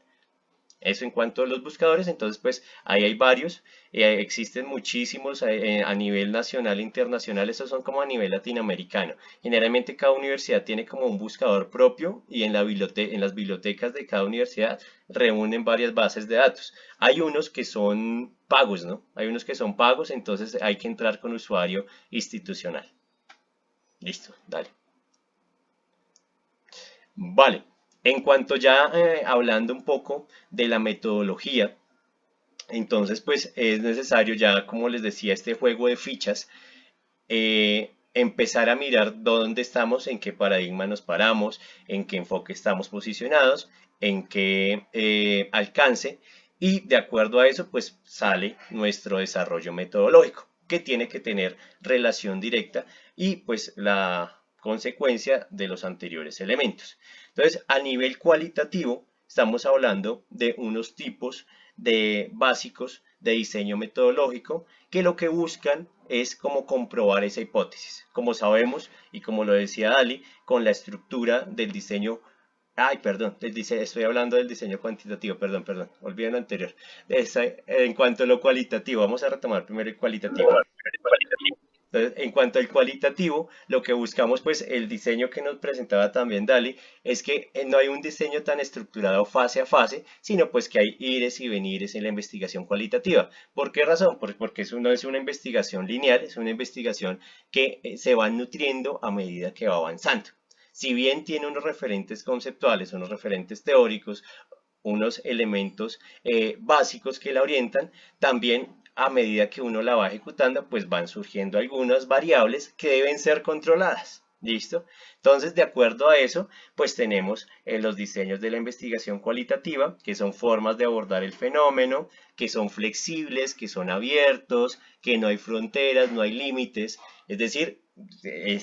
Eso en cuanto a los buscadores. Entonces pues ahí hay varios, existen muchísimos a nivel nacional e internacional. Estos son como a nivel latinoamericano. Generalmente cada universidad tiene como un buscador propio y en las bibliotecas de cada universidad reúnen varias bases de datos. Hay unos que son pagos, ¿no? Hay unos que son pagos, entonces hay que entrar con usuario institucional. Listo, dale. Vale. En cuanto ya hablando un poco de la metodología, entonces pues es necesario ya, como les decía, este juego de fichas, empezar a mirar dónde estamos, en qué paradigma nos paramos, en qué enfoque estamos posicionados, en qué alcance, y de acuerdo a eso pues sale nuestro desarrollo metodológico, que tiene que tener relación directa y pues la consecuencia de los anteriores elementos. Entonces, a nivel cualitativo, estamos hablando de unos tipos de básicos de diseño metodológico que lo que buscan es como comprobar esa hipótesis. Como sabemos, y como lo decía Dali, con la estructura del diseño, estoy hablando del diseño cuantitativo, perdón, olviden lo anterior. En cuanto a lo cualitativo, vamos a retomar primero el cualitativo. Entonces, en cuanto al cualitativo, lo que buscamos, pues el diseño que nos presentaba también Dali, es que no hay un diseño tan estructurado fase a fase, sino pues que hay ires y venires en la investigación cualitativa. ¿Por qué razón? Porque eso no es una investigación lineal, es una investigación que se va nutriendo a medida que va avanzando. Si bien tiene unos referentes conceptuales, unos referentes teóricos, unos elementos básicos que la orientan, también a medida que uno la va ejecutando, pues van surgiendo algunas variables que deben ser controladas. ¿Listo? Entonces, de acuerdo a eso, pues tenemos los diseños de la investigación cualitativa, que son formas de abordar el fenómeno, que son flexibles, que son abiertos, que no hay fronteras, no hay límites, es decir,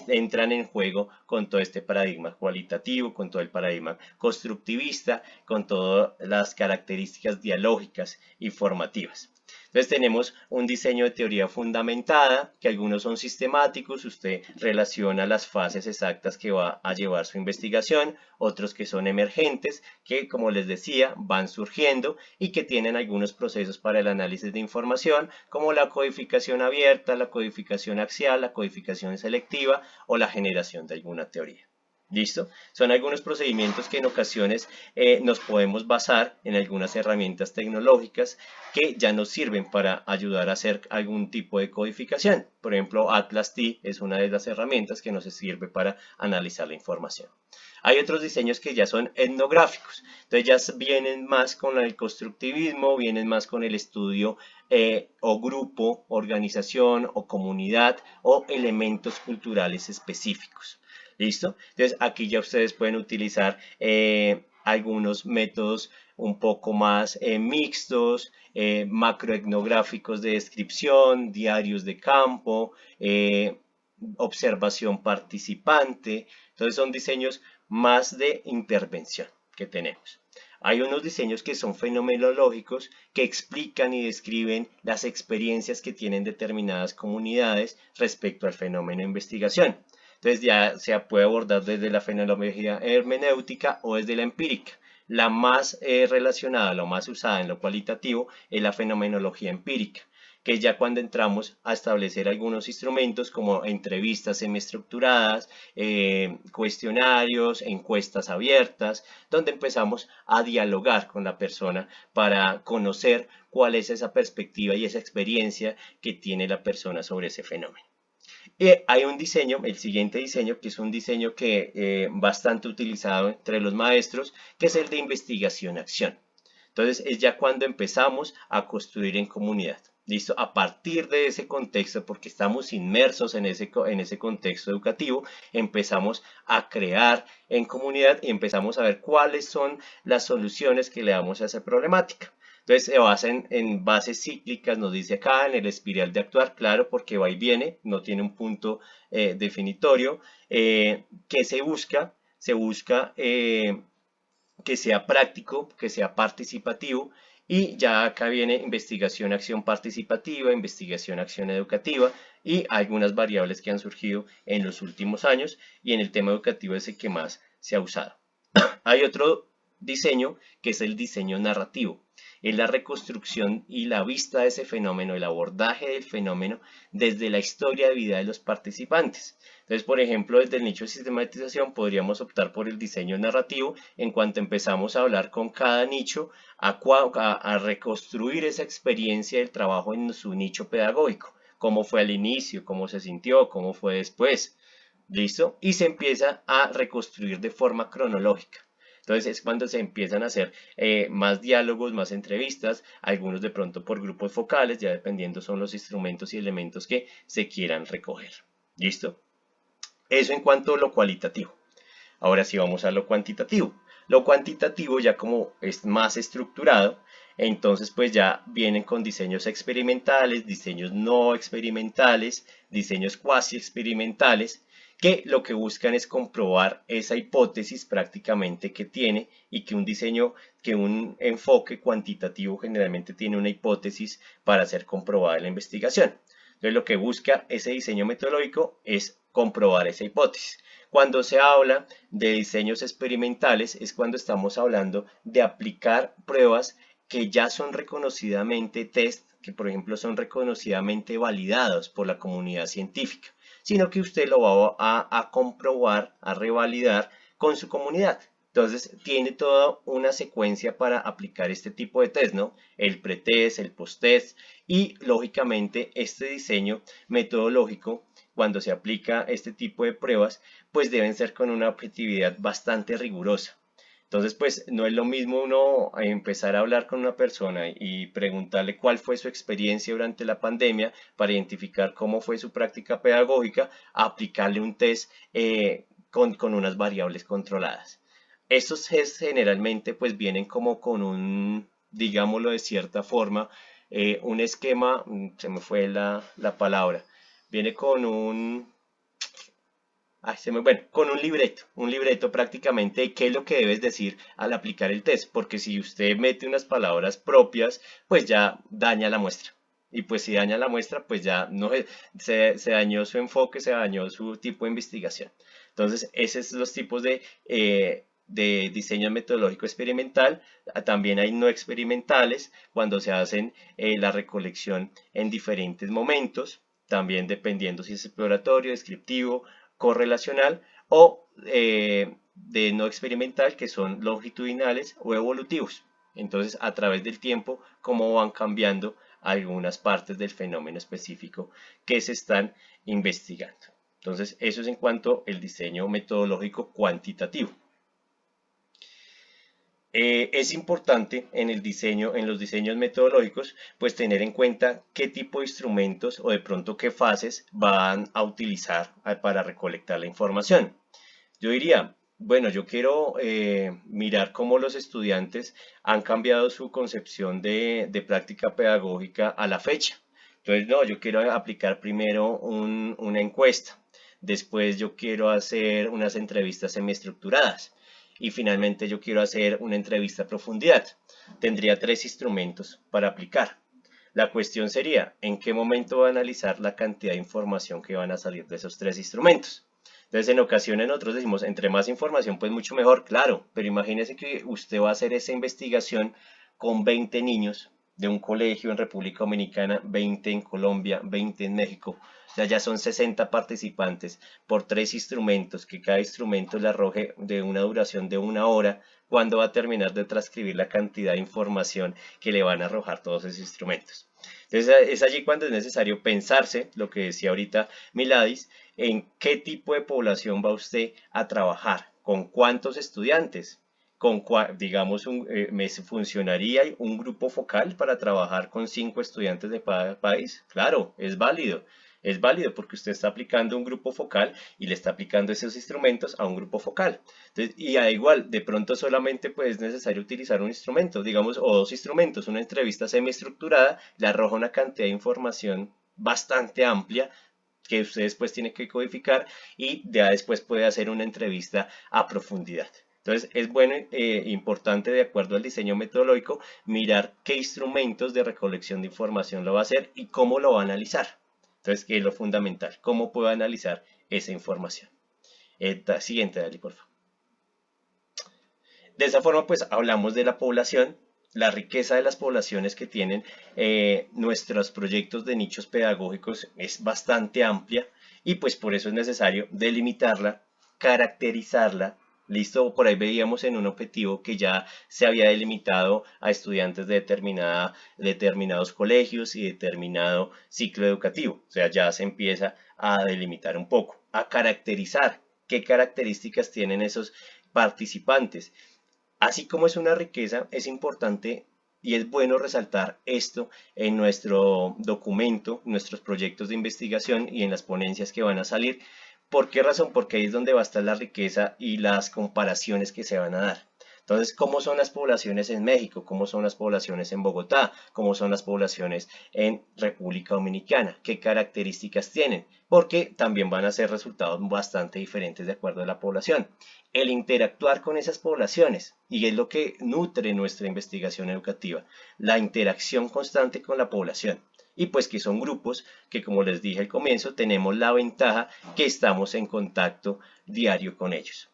entran en juego con todo este paradigma cualitativo, con todo el paradigma constructivista, con todas las características dialógicas y formativas. Entonces tenemos un diseño de teoría fundamentada, que algunos son sistemáticos, usted relaciona las fases exactas que va a llevar su investigación, otros que son emergentes, que como les decía, van surgiendo y que tienen algunos procesos para el análisis de información, como la codificación abierta, la codificación axial, la codificación selectiva o la generación de alguna teoría. ¿Listo? Son algunos procedimientos que en ocasiones nos podemos basar en algunas herramientas tecnológicas que ya nos sirven para ayudar a hacer algún tipo de codificación. Por ejemplo, Atlas-T es una de las herramientas que nos sirve para analizar la información. Hay otros diseños que ya son etnográficos, entonces ya vienen más con el constructivismo, vienen más con el estudio o grupo, organización o comunidad o elementos culturales específicos. ¿Listo? Entonces aquí ya ustedes pueden utilizar algunos métodos un poco más mixtos, macroetnográficos de descripción, diarios de campo, observación participante. Entonces son diseños más de intervención que tenemos. Hay unos diseños que son fenomenológicos que explican y describen las experiencias que tienen determinadas comunidades respecto al fenómeno de investigación. Entonces ya se puede abordar desde la fenomenología hermenéutica o desde la empírica. La más relacionada, la más usada en lo cualitativo es la fenomenología empírica, que es ya cuando entramos a establecer algunos instrumentos como entrevistas semiestructuradas, cuestionarios, encuestas abiertas, donde empezamos a dialogar con la persona para conocer cuál es esa perspectiva y esa experiencia que tiene la persona sobre ese fenómeno. Y hay un diseño, el siguiente diseño, que es un diseño que bastante utilizado entre los maestros, que es el de investigación-acción. Entonces es ya cuando empezamos a construir en comunidad. ¿Listo? A partir de ese contexto, porque estamos inmersos en ese contexto educativo, empezamos a crear en comunidad y empezamos a ver cuáles son las soluciones que le damos a esa problemática. Entonces se basan en bases cíclicas, nos dice acá, en el espiral de actuar, claro, porque va y viene, no tiene un punto definitorio. ¿Qué se busca? Se busca que sea práctico, que sea participativo, y ya acá viene investigación, acción participativa, investigación, acción educativa y algunas variables que han surgido en los últimos años, y en el tema educativo es el que más se ha usado. Hay otro diseño que es el diseño narrativo. Es la reconstrucción y la vista de ese fenómeno, el abordaje del fenómeno desde la historia de vida de los participantes. Entonces, por ejemplo, desde el nicho de sistematización podríamos optar por el diseño narrativo en cuanto empezamos a hablar con cada nicho, a reconstruir esa experiencia del trabajo en su nicho pedagógico. Cómo fue al inicio, cómo se sintió, cómo fue después. ¿Listo? Y se empieza a reconstruir de forma cronológica. Entonces es cuando se empiezan a hacer más diálogos, más entrevistas, algunos de pronto por grupos focales, ya dependiendo son los instrumentos y elementos que se quieran recoger. ¿Listo? Eso en cuanto a lo cualitativo. Ahora sí vamos a lo cuantitativo. Lo cuantitativo ya como es más estructurado, entonces pues ya vienen con diseños experimentales, diseños no experimentales, diseños cuasi experimentales, que lo que buscan es comprobar esa hipótesis prácticamente que tiene, y que un diseño, que un enfoque cuantitativo generalmente tiene una hipótesis para ser comprobada en la investigación. Entonces lo que busca ese diseño metodológico es comprobar esa hipótesis. Cuando se habla de diseños experimentales es cuando estamos hablando de aplicar pruebas que ya son reconocidamente test, que por ejemplo son reconocidamente validados por la comunidad científica, sino que usted lo va a comprobar, a revalidar con su comunidad. Entonces tiene toda una secuencia para aplicar este tipo de test, ¿no? El pretest, el posttest, y lógicamente este diseño metodológico, cuando se aplica este tipo de pruebas, pues deben ser con una objetividad bastante rigurosa. Entonces, pues no es lo mismo uno empezar a hablar con una persona y preguntarle cuál fue su experiencia durante la pandemia para identificar cómo fue su práctica pedagógica, a aplicarle un test con unas variables controladas. Estos tests generalmente pues vienen como con un, digámoslo de cierta forma, un esquema, se me fue la palabra, viene con un... Bueno, con un libreto prácticamente de qué es lo que debes decir al aplicar el test, porque si usted mete unas palabras propias, pues ya daña la muestra. Y pues si daña la muestra, pues ya no se dañó su enfoque, se dañó su tipo de investigación. Entonces, esos son los tipos de diseño metodológico experimental. También hay no experimentales, cuando se hacen la recolección en diferentes momentos, también dependiendo si es exploratorio, descriptivo, correlacional, o de no experimental, que son longitudinales o evolutivos. Entonces, a través del tiempo, cómo van cambiando algunas partes del fenómeno específico que se están investigando. Entonces, eso es en cuanto al diseño metodológico cuantitativo. Es importante en el diseño, en los diseños metodológicos, pues tener en cuenta qué tipo de instrumentos o de pronto qué fases van a utilizar para recolectar la información. Yo diría, bueno, yo quiero mirar cómo los estudiantes han cambiado su concepción de práctica pedagógica a la fecha. Entonces, no, yo quiero aplicar primero una encuesta. Después yo quiero hacer unas entrevistas semiestructuradas. Y finalmente yo quiero hacer una entrevista a profundidad. Tendría 3 instrumentos para aplicar. La cuestión sería, ¿en qué momento va a analizar la cantidad de información que van a salir de esos 3 instrumentos? Entonces, en ocasiones nosotros decimos, entre más información, pues mucho mejor, claro, pero imagínese que usted va a hacer esa investigación con 20 niños de un colegio en República Dominicana, 20 en Colombia, 20 en México. O sea, ya son 60 participantes por 3 instrumentos, que cada instrumento le arroje de una duración de 1 hora, cuando va a terminar de transcribir la cantidad de información que le van a arrojar todos esos instrumentos. Entonces, es allí cuando es necesario pensarse, lo que decía ahorita Miladis, en qué tipo de población va usted a trabajar, con cuántos estudiantes. Digamos, me funcionaría un grupo focal para trabajar con 5 estudiantes de cada país. Claro, es válido. Es válido porque usted está aplicando un grupo focal y le está aplicando esos instrumentos a un grupo focal. Entonces, y da igual, de pronto solamente pues, es necesario utilizar un instrumento, digamos, o 2 instrumentos. Una entrevista semiestructurada le arroja una cantidad de información bastante amplia que usted después tiene que codificar y ya después puede hacer una entrevista a profundidad. Entonces es bueno, importante de acuerdo al diseño metodológico, mirar qué instrumentos de recolección de información lo va a hacer y cómo lo va a analizar. Entonces, ¿qué es lo fundamental? ¿Cómo puedo analizar esa información? Siguiente, Dali, por favor. De esa forma, pues hablamos de la población, la riqueza de las poblaciones que tienen nuestros proyectos de nichos pedagógicos es bastante amplia y pues por eso es necesario delimitarla, caracterizarla. Listo, por ahí veíamos en un objetivo que ya se había delimitado a estudiantes de determinados colegios y determinado ciclo educativo. O sea, ya se empieza a delimitar un poco, a caracterizar qué características tienen esos participantes. Así como es una riqueza, es importante y es bueno resaltar esto en nuestro documento, nuestros proyectos de investigación y en las ponencias que van a salir. ¿Por qué razón? Porque ahí es donde va a estar la riqueza y las comparaciones que se van a dar. Entonces, ¿cómo son las poblaciones en México? ¿Cómo son las poblaciones en Bogotá? ¿Cómo son las poblaciones en República Dominicana? ¿Qué características tienen? Porque también van a ser resultados bastante diferentes de acuerdo a la población. El interactuar con esas poblaciones, y es lo que nutre nuestra investigación educativa, la interacción constante con la población. Y pues que son grupos que, como les dije al comienzo, tenemos la ventaja que estamos en contacto diario con ellos.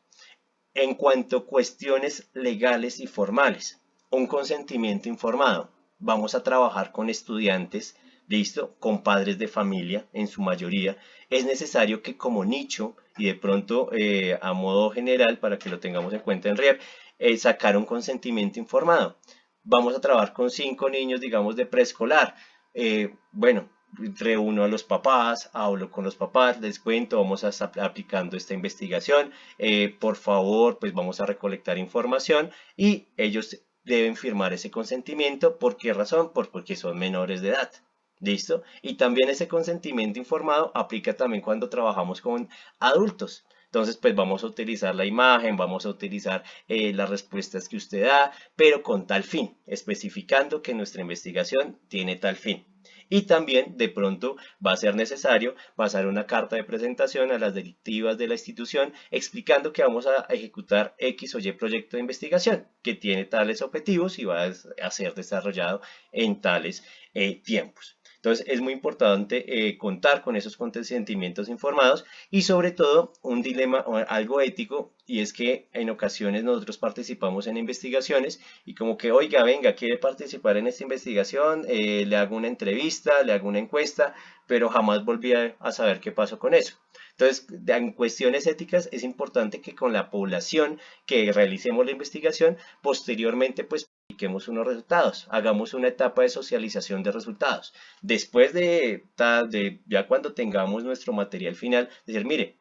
En cuanto a cuestiones legales y formales, un consentimiento informado. Vamos a trabajar con estudiantes, listo, con padres de familia en su mayoría. Es necesario que como nicho y de pronto a modo general, para que lo tengamos en cuenta en RIEP, sacar un consentimiento informado. Vamos a trabajar con 5 niños, digamos, de preescolar. Bueno, reúno a los papás, hablo con los papás, les cuento, vamos a estar aplicando esta investigación, por favor, pues vamos a recolectar información y ellos deben firmar ese consentimiento. ¿Por qué razón? Porque son menores de edad. ¿Listo? Y también ese consentimiento informado aplica también cuando trabajamos con adultos. Entonces, pues vamos a utilizar la imagen, vamos a utilizar las respuestas que usted da, pero con tal fin, especificando que nuestra investigación tiene tal fin. Y también, de pronto, va a ser necesario pasar una carta de presentación a las directivas de la institución explicando que vamos a ejecutar X o Y proyecto de investigación que tiene tales objetivos y va a ser desarrollado en tales tiempos. Entonces es muy importante contar con esos consentimientos informados y sobre todo un dilema o algo ético, y es que en ocasiones nosotros participamos en investigaciones y como que, oiga, venga, quiere participar en esta investigación, le hago una entrevista, le hago una encuesta, pero jamás volví a saber qué pasó con eso. Entonces, en cuestiones éticas es importante que con la población que realicemos la investigación, posteriormente pues publiquemos unos resultados, hagamos una etapa de socialización de resultados. Después de ya cuando tengamos nuestro material final, decir, mire,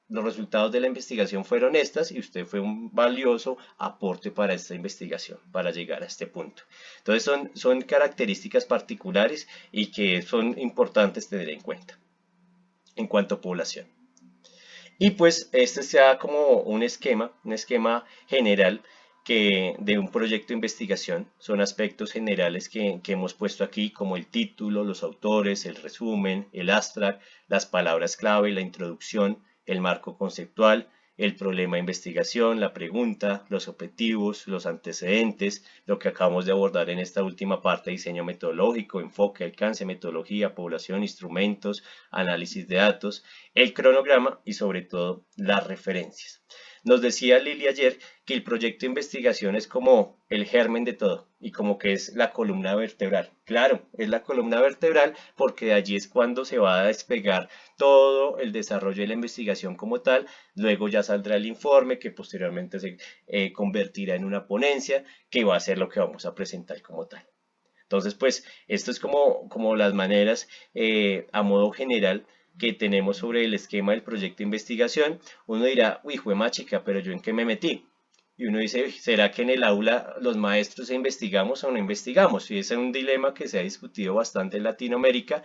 los resultados de la investigación fueron estas y usted fue un valioso aporte para esta investigación, para llegar a este punto. Entonces son características particulares y que son importantes tener en cuenta en cuanto a población. Y pues este sea como un esquema general de un proyecto de investigación. Son aspectos generales que hemos puesto aquí, como el título, los autores, el resumen, el abstract, las palabras clave, la introducción, el marco conceptual, el problema de investigación, la pregunta, los objetivos, los antecedentes, lo que acabamos de abordar en esta última parte, diseño metodológico, enfoque, alcance, metodología, población, instrumentos, análisis de datos, el cronograma y sobre todo las referencias. Nos decía Lili ayer que el proyecto de investigación es como el germen de todo y como que es la columna vertebral. Claro, es la columna vertebral porque de allí es cuando se va a despegar todo el desarrollo de la investigación como tal. Luego ya saldrá el informe que posteriormente se convertirá en una ponencia que va a ser lo que vamos a presentar como tal. Entonces, pues, esto es como las maneras a modo general que tenemos sobre el esquema del proyecto de investigación. Uno dirá, uy, juemachica, pero ¿yo en qué me metí? Y uno dice, ¿será que en el aula los maestros investigamos o no investigamos? Y ese es un dilema que se ha discutido bastante en Latinoamérica.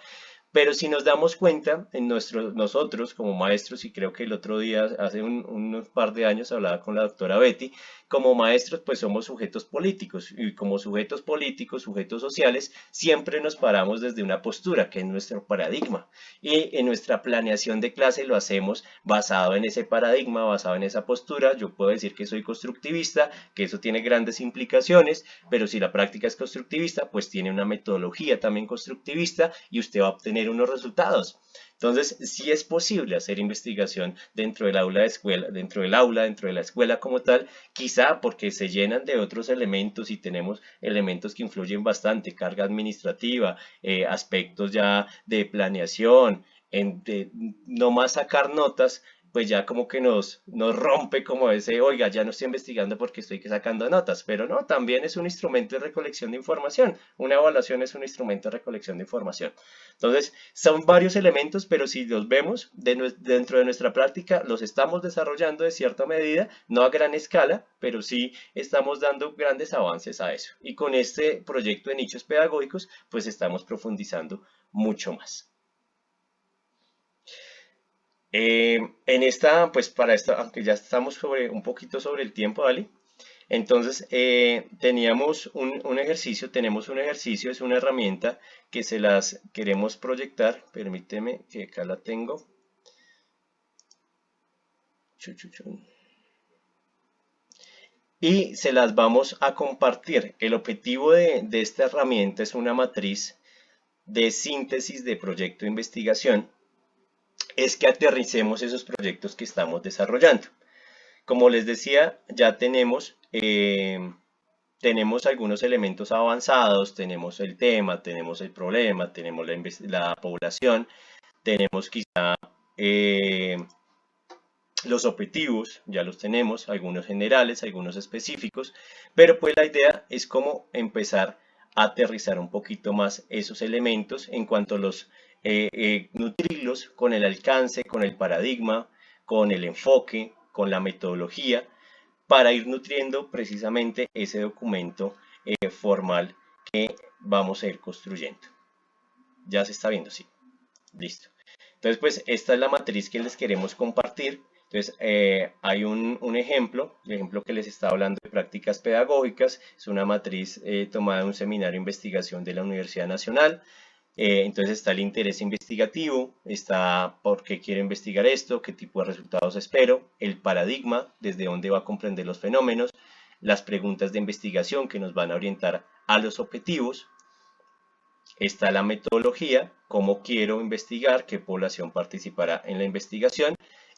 Pero si nos damos cuenta, nosotros como maestros, y creo que el otro día, hace unos par de años, hablaba con la doctora Betty, como maestros pues somos sujetos políticos, y como sujetos políticos, sujetos sociales, siempre nos paramos desde una postura, que es nuestro paradigma. Y en nuestra planeación de clase lo hacemos basado en ese paradigma, basado en esa postura. Yo puedo decir que soy constructivista, que eso tiene grandes implicaciones, pero si la práctica es constructivista, pues tiene una metodología también constructivista y usted va a obtener unos resultados. Entonces, sí es posible hacer investigación dentro del aula de escuela, dentro de la escuela como tal, quizá porque se llenan de otros elementos y tenemos elementos que influyen bastante, carga administrativa, aspectos ya de planeación, no más sacar notas, pues ya como que nos rompe como ese, oiga, ya no estoy investigando porque estoy sacando notas, pero no, también es un instrumento de recolección de información, una evaluación es un instrumento de recolección de información. Entonces, son varios elementos, pero si los vemos dentro de nuestra práctica, los estamos desarrollando de cierta medida, no a gran escala, pero sí estamos dando grandes avances a eso. Y con este proyecto de nichos pedagógicos, pues estamos profundizando mucho más. Pues para esta, aunque ya estamos un poquito sobre el tiempo, ¿vale? Entonces, tenemos un ejercicio, es una herramienta que se las queremos proyectar. Permíteme que acá la tengo. Y se las vamos a compartir. El objetivo de esta herramienta es una matriz de síntesis de proyecto de investigación. Es que aterricemos esos proyectos que estamos desarrollando. Como les decía, ya tenemos algunos elementos avanzados, tenemos el tema, tenemos el problema, tenemos la población, tenemos quizá los objetivos, ya los tenemos, algunos generales, algunos específicos, pero pues la idea es como empezar a aterrizar un poquito más esos elementos en cuanto a los nutrirlos con el alcance, con el paradigma, con el enfoque, con la metodología, para ir nutriendo precisamente ese documento formal que vamos a ir construyendo. Ya se está viendo, sí. Listo. Entonces, pues esta es la matriz que les queremos compartir. Entonces, hay un ejemplo, el ejemplo que les estaba hablando de prácticas pedagógicas, es una matriz tomada de un seminario de investigación de la Universidad Nacional. Entonces está el interés investigativo, está por qué quiero investigar esto, qué tipo de resultados espero, el paradigma, desde dónde va a comprender los fenómenos, las preguntas de investigación que nos van a orientar a los objetivos, está la metodología, cómo quiero investigar, qué población participará en la investigación,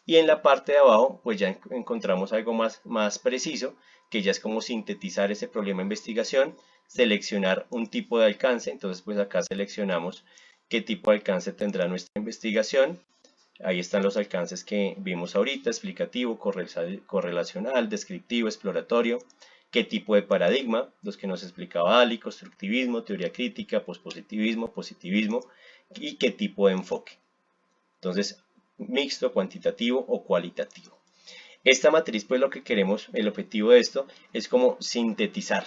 y en la parte de abajo pues ya encontramos algo más preciso, que ya es como sintetizar ese problema de investigación, seleccionar un tipo de alcance. Entonces pues acá seleccionamos qué tipo de alcance tendrá nuestra investigación, Ahí están los alcances que vimos ahorita: explicativo, correlacional, descriptivo, exploratorio, qué tipo de paradigma, los que nos explicaba Ali, constructivismo, teoría crítica, pospositivismo, positivismo, y qué tipo de enfoque. Entonces, mixto, cuantitativo o cualitativo. Esta matriz, pues lo que queremos, el objetivo de esto es como sintetizar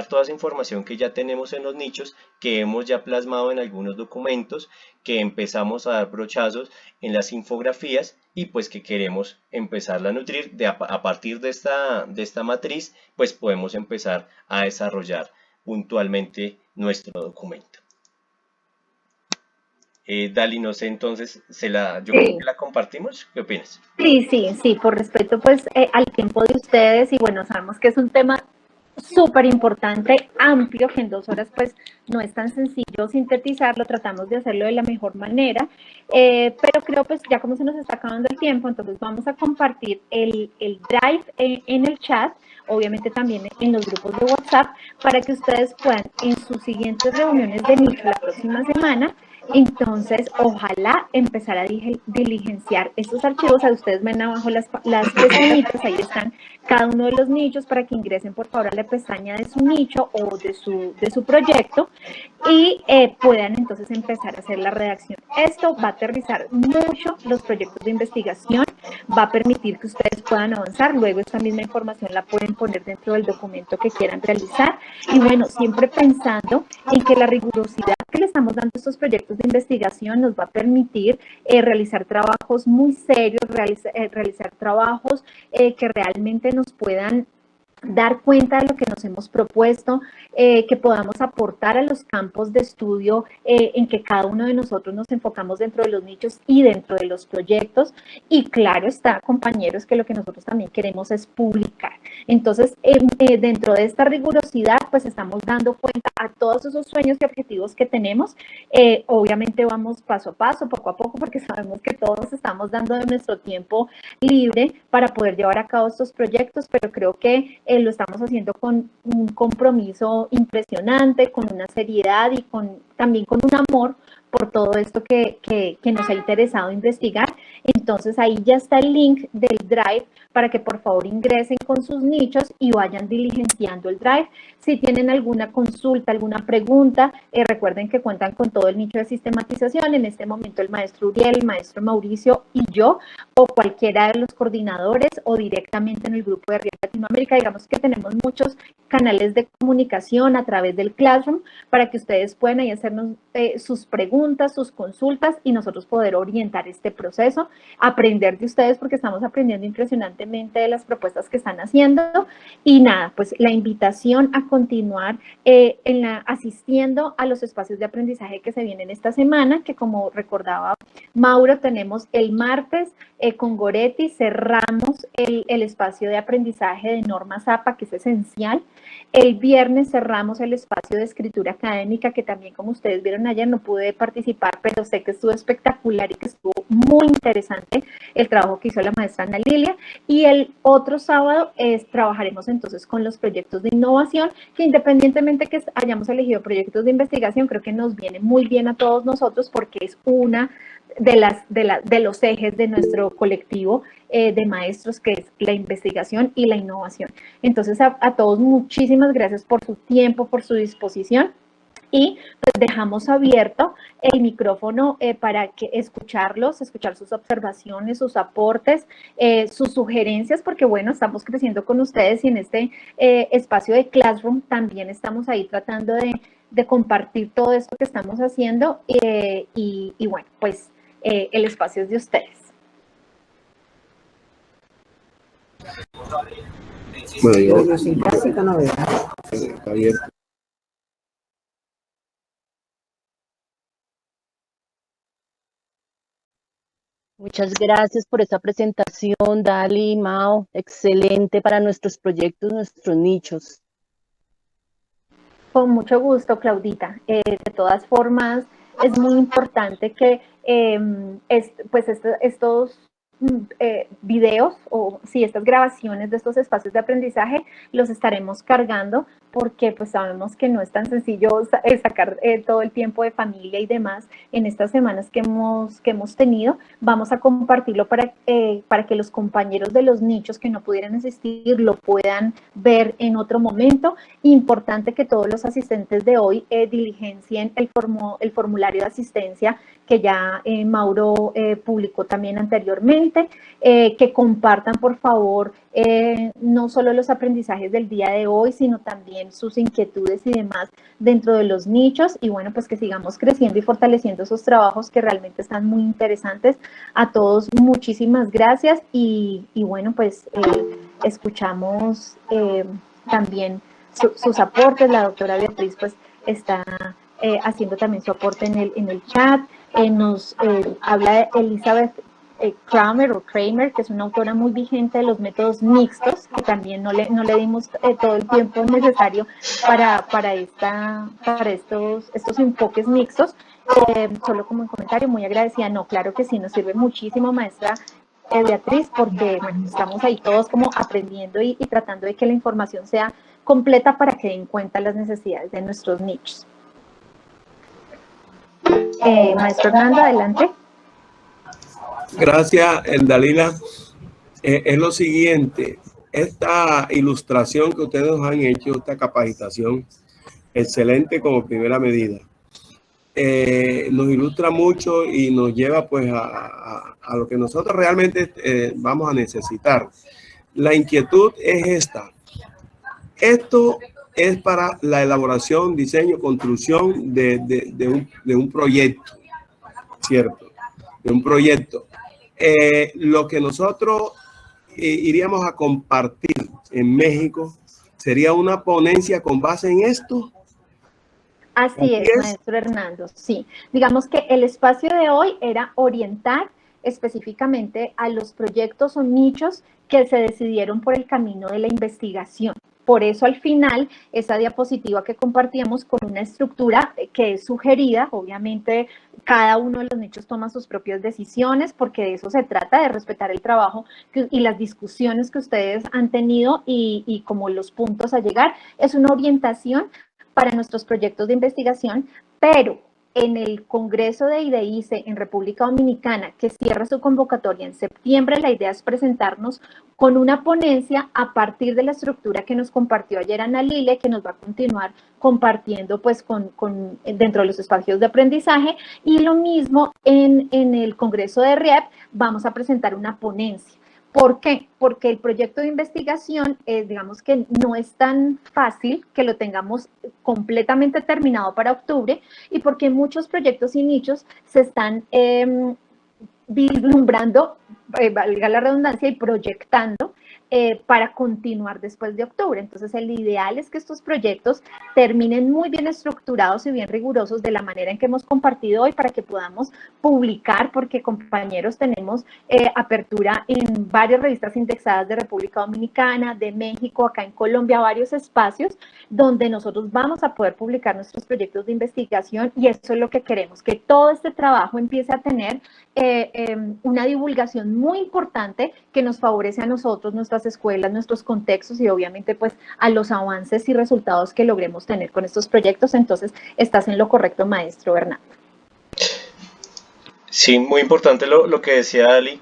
toda esa información que ya tenemos en los nichos, que hemos ya plasmado en algunos documentos, que empezamos a dar brochazos en las infografías y pues que queremos empezarla a nutrir. A partir de esta matriz, pues podemos empezar a desarrollar puntualmente nuestro documento. Dali, no sé, entonces, yo creo que la compartimos. ¿Qué opinas? Sí, por respeto pues al tiempo de ustedes, y bueno, sabemos que es un tema súper importante, amplio, que en 2 horas pues no es tan sencillo sintetizarlo, tratamos de hacerlo de la mejor manera, pero creo pues ya como se nos está acabando el tiempo, entonces vamos a compartir el Drive en el chat, obviamente también en los grupos de WhatsApp, para que ustedes puedan en sus siguientes reuniones de nicho la próxima semana, entonces ojalá empezar a diligenciar estos archivos. A ustedes ven abajo las pestañitas, ahí están cada uno de los nichos para que ingresen por favor a la pestaña de su nicho o de su proyecto y puedan entonces empezar a hacer la redacción. Esto va a aterrizar mucho los proyectos de investigación, va a permitir que ustedes puedan avanzar, luego esta misma información la pueden poner dentro del documento que quieran realizar y bueno, siempre pensando en que la rigurosidad que le estamos dando a estos proyectos de investigación nos va a permitir realizar trabajos muy serios, realizar trabajos que realmente nos puedan dar cuenta de lo que nos hemos propuesto, que podamos aportar a los campos de estudio en que cada uno de nosotros nos enfocamos dentro de los nichos y dentro de los proyectos. Y claro está, compañeros, que lo que nosotros también queremos es publicar. Entonces, dentro de esta rigurosidad, pues estamos dando cuenta a todos esos sueños y objetivos que tenemos. Obviamente vamos paso a paso, poco a poco, porque sabemos que todos estamos dando de nuestro tiempo libre para poder llevar a cabo estos proyectos, pero creo que lo estamos haciendo con un compromiso impresionante, con una seriedad y también con un amor por todo esto que nos ha interesado investigar. Entonces ahí ya está el link del Drive para que por favor ingresen con sus nichos y vayan diligenciando el Drive. Si tienen alguna consulta, alguna pregunta, recuerden que cuentan con todo el nicho de sistematización. En este momento el maestro Uriel, el maestro Mauricio y yo, o cualquiera de los coordinadores, o directamente en el grupo de Riel Latinoamérica. Digamos que tenemos muchos canales de comunicación a través del Classroom para que ustedes puedan ahí hacernos sus preguntas, sus consultas y nosotros poder orientar este proceso, aprender de ustedes porque estamos aprendiendo impresionantemente de las propuestas que están haciendo. Y nada, pues la invitación a continuar asistiendo a los espacios de aprendizaje que se vienen esta semana, que como recordaba Mauro, tenemos el martes con Goretti, cerramos el espacio de aprendizaje de norma Zapa, que es esencial. El viernes cerramos el espacio de escritura académica, que también, como ustedes vieron ayer, no pude participar, pero sé que estuvo espectacular y que estuvo muy interesante el trabajo que hizo la maestra Ana Lilia. Y el otro sábado trabajaremos entonces con los proyectos de innovación, que independientemente que hayamos elegido proyectos de investigación, creo que nos viene muy bien a todos nosotros porque es una de los ejes de nuestro colectivo de maestros, que es la investigación y la innovación. Entonces, a todos muchísimas gracias por su tiempo, por su disposición. Y pues dejamos abierto el micrófono para que escuchar sus observaciones, sus aportes, sus sugerencias, porque bueno, estamos creciendo con ustedes y en este espacio de Classroom también estamos ahí tratando de compartir todo esto que estamos haciendo y bueno, pues el espacio es de ustedes. Bueno, yo sin clásica novedad. está abierto. Muchas gracias por esta presentación, Dali, Mao. Excelente para nuestros proyectos, nuestros nichos. Con mucho gusto, Claudita. De todas formas, es muy importante que estos videos o sí, estas grabaciones de estos espacios de aprendizaje los estaremos cargando porque pues sabemos que no es tan sencillo sacar todo el tiempo de familia y demás en estas semanas que hemos tenido. Vamos a compartirlo para que los compañeros de los nichos que no pudieran asistir lo puedan ver en otro momento. Importante que todos los asistentes de hoy diligencien el formulario de asistencia que ya Mauro publicó también anteriormente, que compartan por favor no solo los aprendizajes del día de hoy, sino también sus inquietudes y demás dentro de los nichos, y bueno, pues que sigamos creciendo y fortaleciendo esos trabajos que realmente están muy interesantes. A todos muchísimas gracias y bueno, pues escuchamos también sus aportes. La doctora Beatriz pues está haciendo también su aporte en el chat. Nos habla de Elizabeth Kramer, que es una autora muy vigente de los métodos mixtos, que también no le dimos todo el tiempo necesario para estos enfoques mixtos. Solo como un comentario, muy agradecida. No, claro que sí, nos sirve muchísimo, maestra Beatriz, porque bueno, estamos ahí todos como aprendiendo y tratando de que la información sea completa para que den cuenta las necesidades de nuestros nichos. Maestro Hernando, adelante. Gracias, Dalila. Es lo siguiente, esta ilustración que ustedes nos han hecho, esta capacitación, excelente como primera medida, nos ilustra mucho y nos lleva pues a lo que nosotros realmente vamos a necesitar. La inquietud es esta. Esto es para la elaboración, diseño, construcción de un proyecto, ¿cierto? De un proyecto. Lo que nosotros iríamos a compartir en México sería una ponencia con base en esto. Así es, maestro Hernando, sí. Digamos que el espacio de hoy era orientar específicamente a los proyectos o nichos que se decidieron por el camino de la investigación. Por eso al final esa diapositiva que compartíamos con una estructura que es sugerida, obviamente cada uno de los nichos toma sus propias decisiones porque de eso se trata, de respetar el trabajo y las discusiones que ustedes han tenido y como los puntos a llegar. Es una orientación para nuestros proyectos de investigación, pero en el Congreso de IDEICE en República Dominicana, que cierra su convocatoria en septiembre, la idea es presentarnos con una ponencia a partir de la estructura que nos compartió ayer Ana Lile, que nos va a continuar compartiendo pues dentro de los espacios de aprendizaje, y lo mismo en el Congreso de RIEP vamos a presentar una ponencia. ¿Por qué? Porque el proyecto de investigación, digamos que no es tan fácil que lo tengamos completamente terminado para octubre y porque muchos proyectos y nichos se están vislumbrando, valga la redundancia, y proyectando para continuar después de octubre. Entonces, el ideal es que estos proyectos terminen muy bien estructurados y bien rigurosos de la manera en que hemos compartido hoy para que podamos publicar, porque compañeros tenemos apertura en varias revistas indexadas de República Dominicana, de México, acá en Colombia, varios espacios donde nosotros vamos a poder publicar nuestros proyectos de investigación y eso es lo que queremos, que todo este trabajo empiece a tener una divulgación muy importante que nos favorece a nosotros, nuestras escuelas, nuestros contextos y obviamente pues a los avances y resultados que logremos tener con estos proyectos. Entonces, estás en lo correcto, maestro Hernando. Sí, muy importante lo que decía Ali.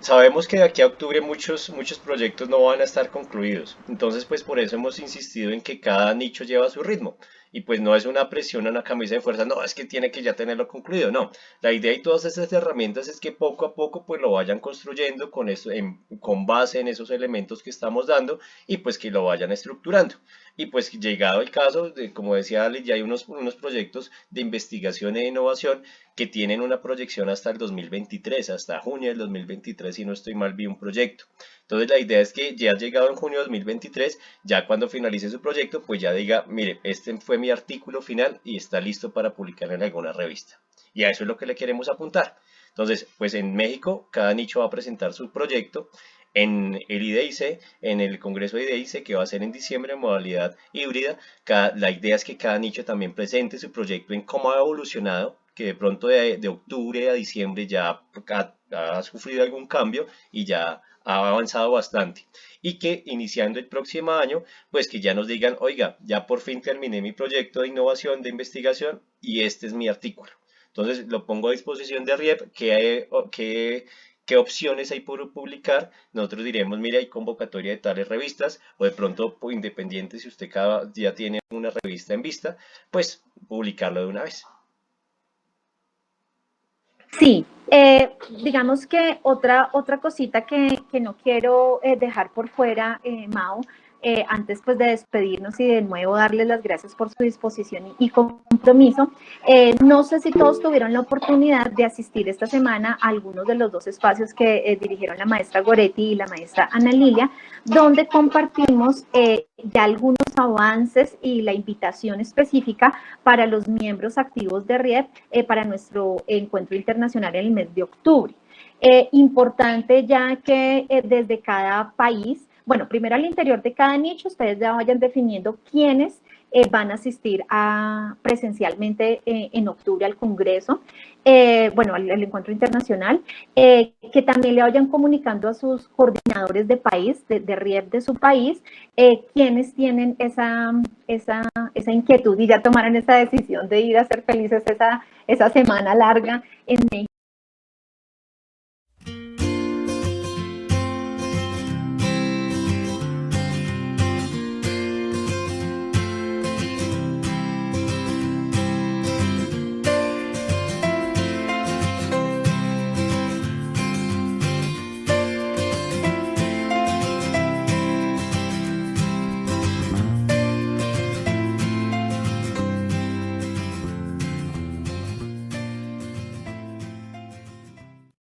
Sabemos que de aquí a octubre muchos proyectos no van a estar concluidos, entonces pues por eso hemos insistido en que cada nicho lleva su ritmo y pues no es una presión, una camisa de fuerza, no, es que tiene que ya tenerlo concluido, no, la idea y todas esas herramientas es que poco a poco pues lo vayan construyendo con base en esos elementos que estamos dando y pues que lo vayan estructurando. Y pues llegado el caso, como decía Ali, ya hay unos proyectos de investigación e innovación que tienen una proyección hasta el 2023, hasta junio del 2023, si no estoy mal, vi un proyecto. Entonces la idea es que ya llegado en junio de 2023, ya cuando finalice su proyecto, pues ya diga, mire, este fue mi artículo final y está listo para publicar en alguna revista. Y a eso es lo que le queremos apuntar. Entonces, pues en México, cada nicho va a presentar su proyecto. En el IDEICE, en el Congreso de IDEICE, que va a ser en diciembre en modalidad híbrida, la idea es que cada nicho también presente su proyecto en cómo ha evolucionado, que de pronto de octubre a diciembre ya ha sufrido algún cambio y ya ha avanzado bastante. Y que iniciando el próximo año, pues que ya nos digan, oiga, ya por fin terminé mi proyecto de innovación, de investigación y este es mi artículo. Entonces lo pongo a disposición de RIEP, qué opciones hay por publicar. Nosotros diremos, mire, hay convocatoria de tales revistas, o de pronto, pues, independiente, si usted ya tiene una revista en vista, pues publicarlo de una vez. Sí, digamos que otra cosita que no quiero dejar por fuera, Mao, antes pues de despedirnos y de nuevo darles las gracias por su disposición y compromiso. No sé si todos tuvieron la oportunidad de asistir esta semana a algunos de los dos espacios que dirigieron la maestra Goretti y la maestra Ana Lilia, donde compartimos ya algunos avances y la invitación específica para los miembros activos de RIEP para nuestro encuentro internacional en el mes de octubre. Importante ya que desde cada país, bueno, primero al interior de cada nicho, ustedes ya vayan definiendo quiénes van a asistir presencialmente en octubre al Congreso, bueno, al encuentro internacional, que también le vayan comunicando a sus coordinadores de país, de RIEP de su país, quienes tienen esa inquietud y ya tomaron esa decisión de ir a ser felices esa semana larga en México.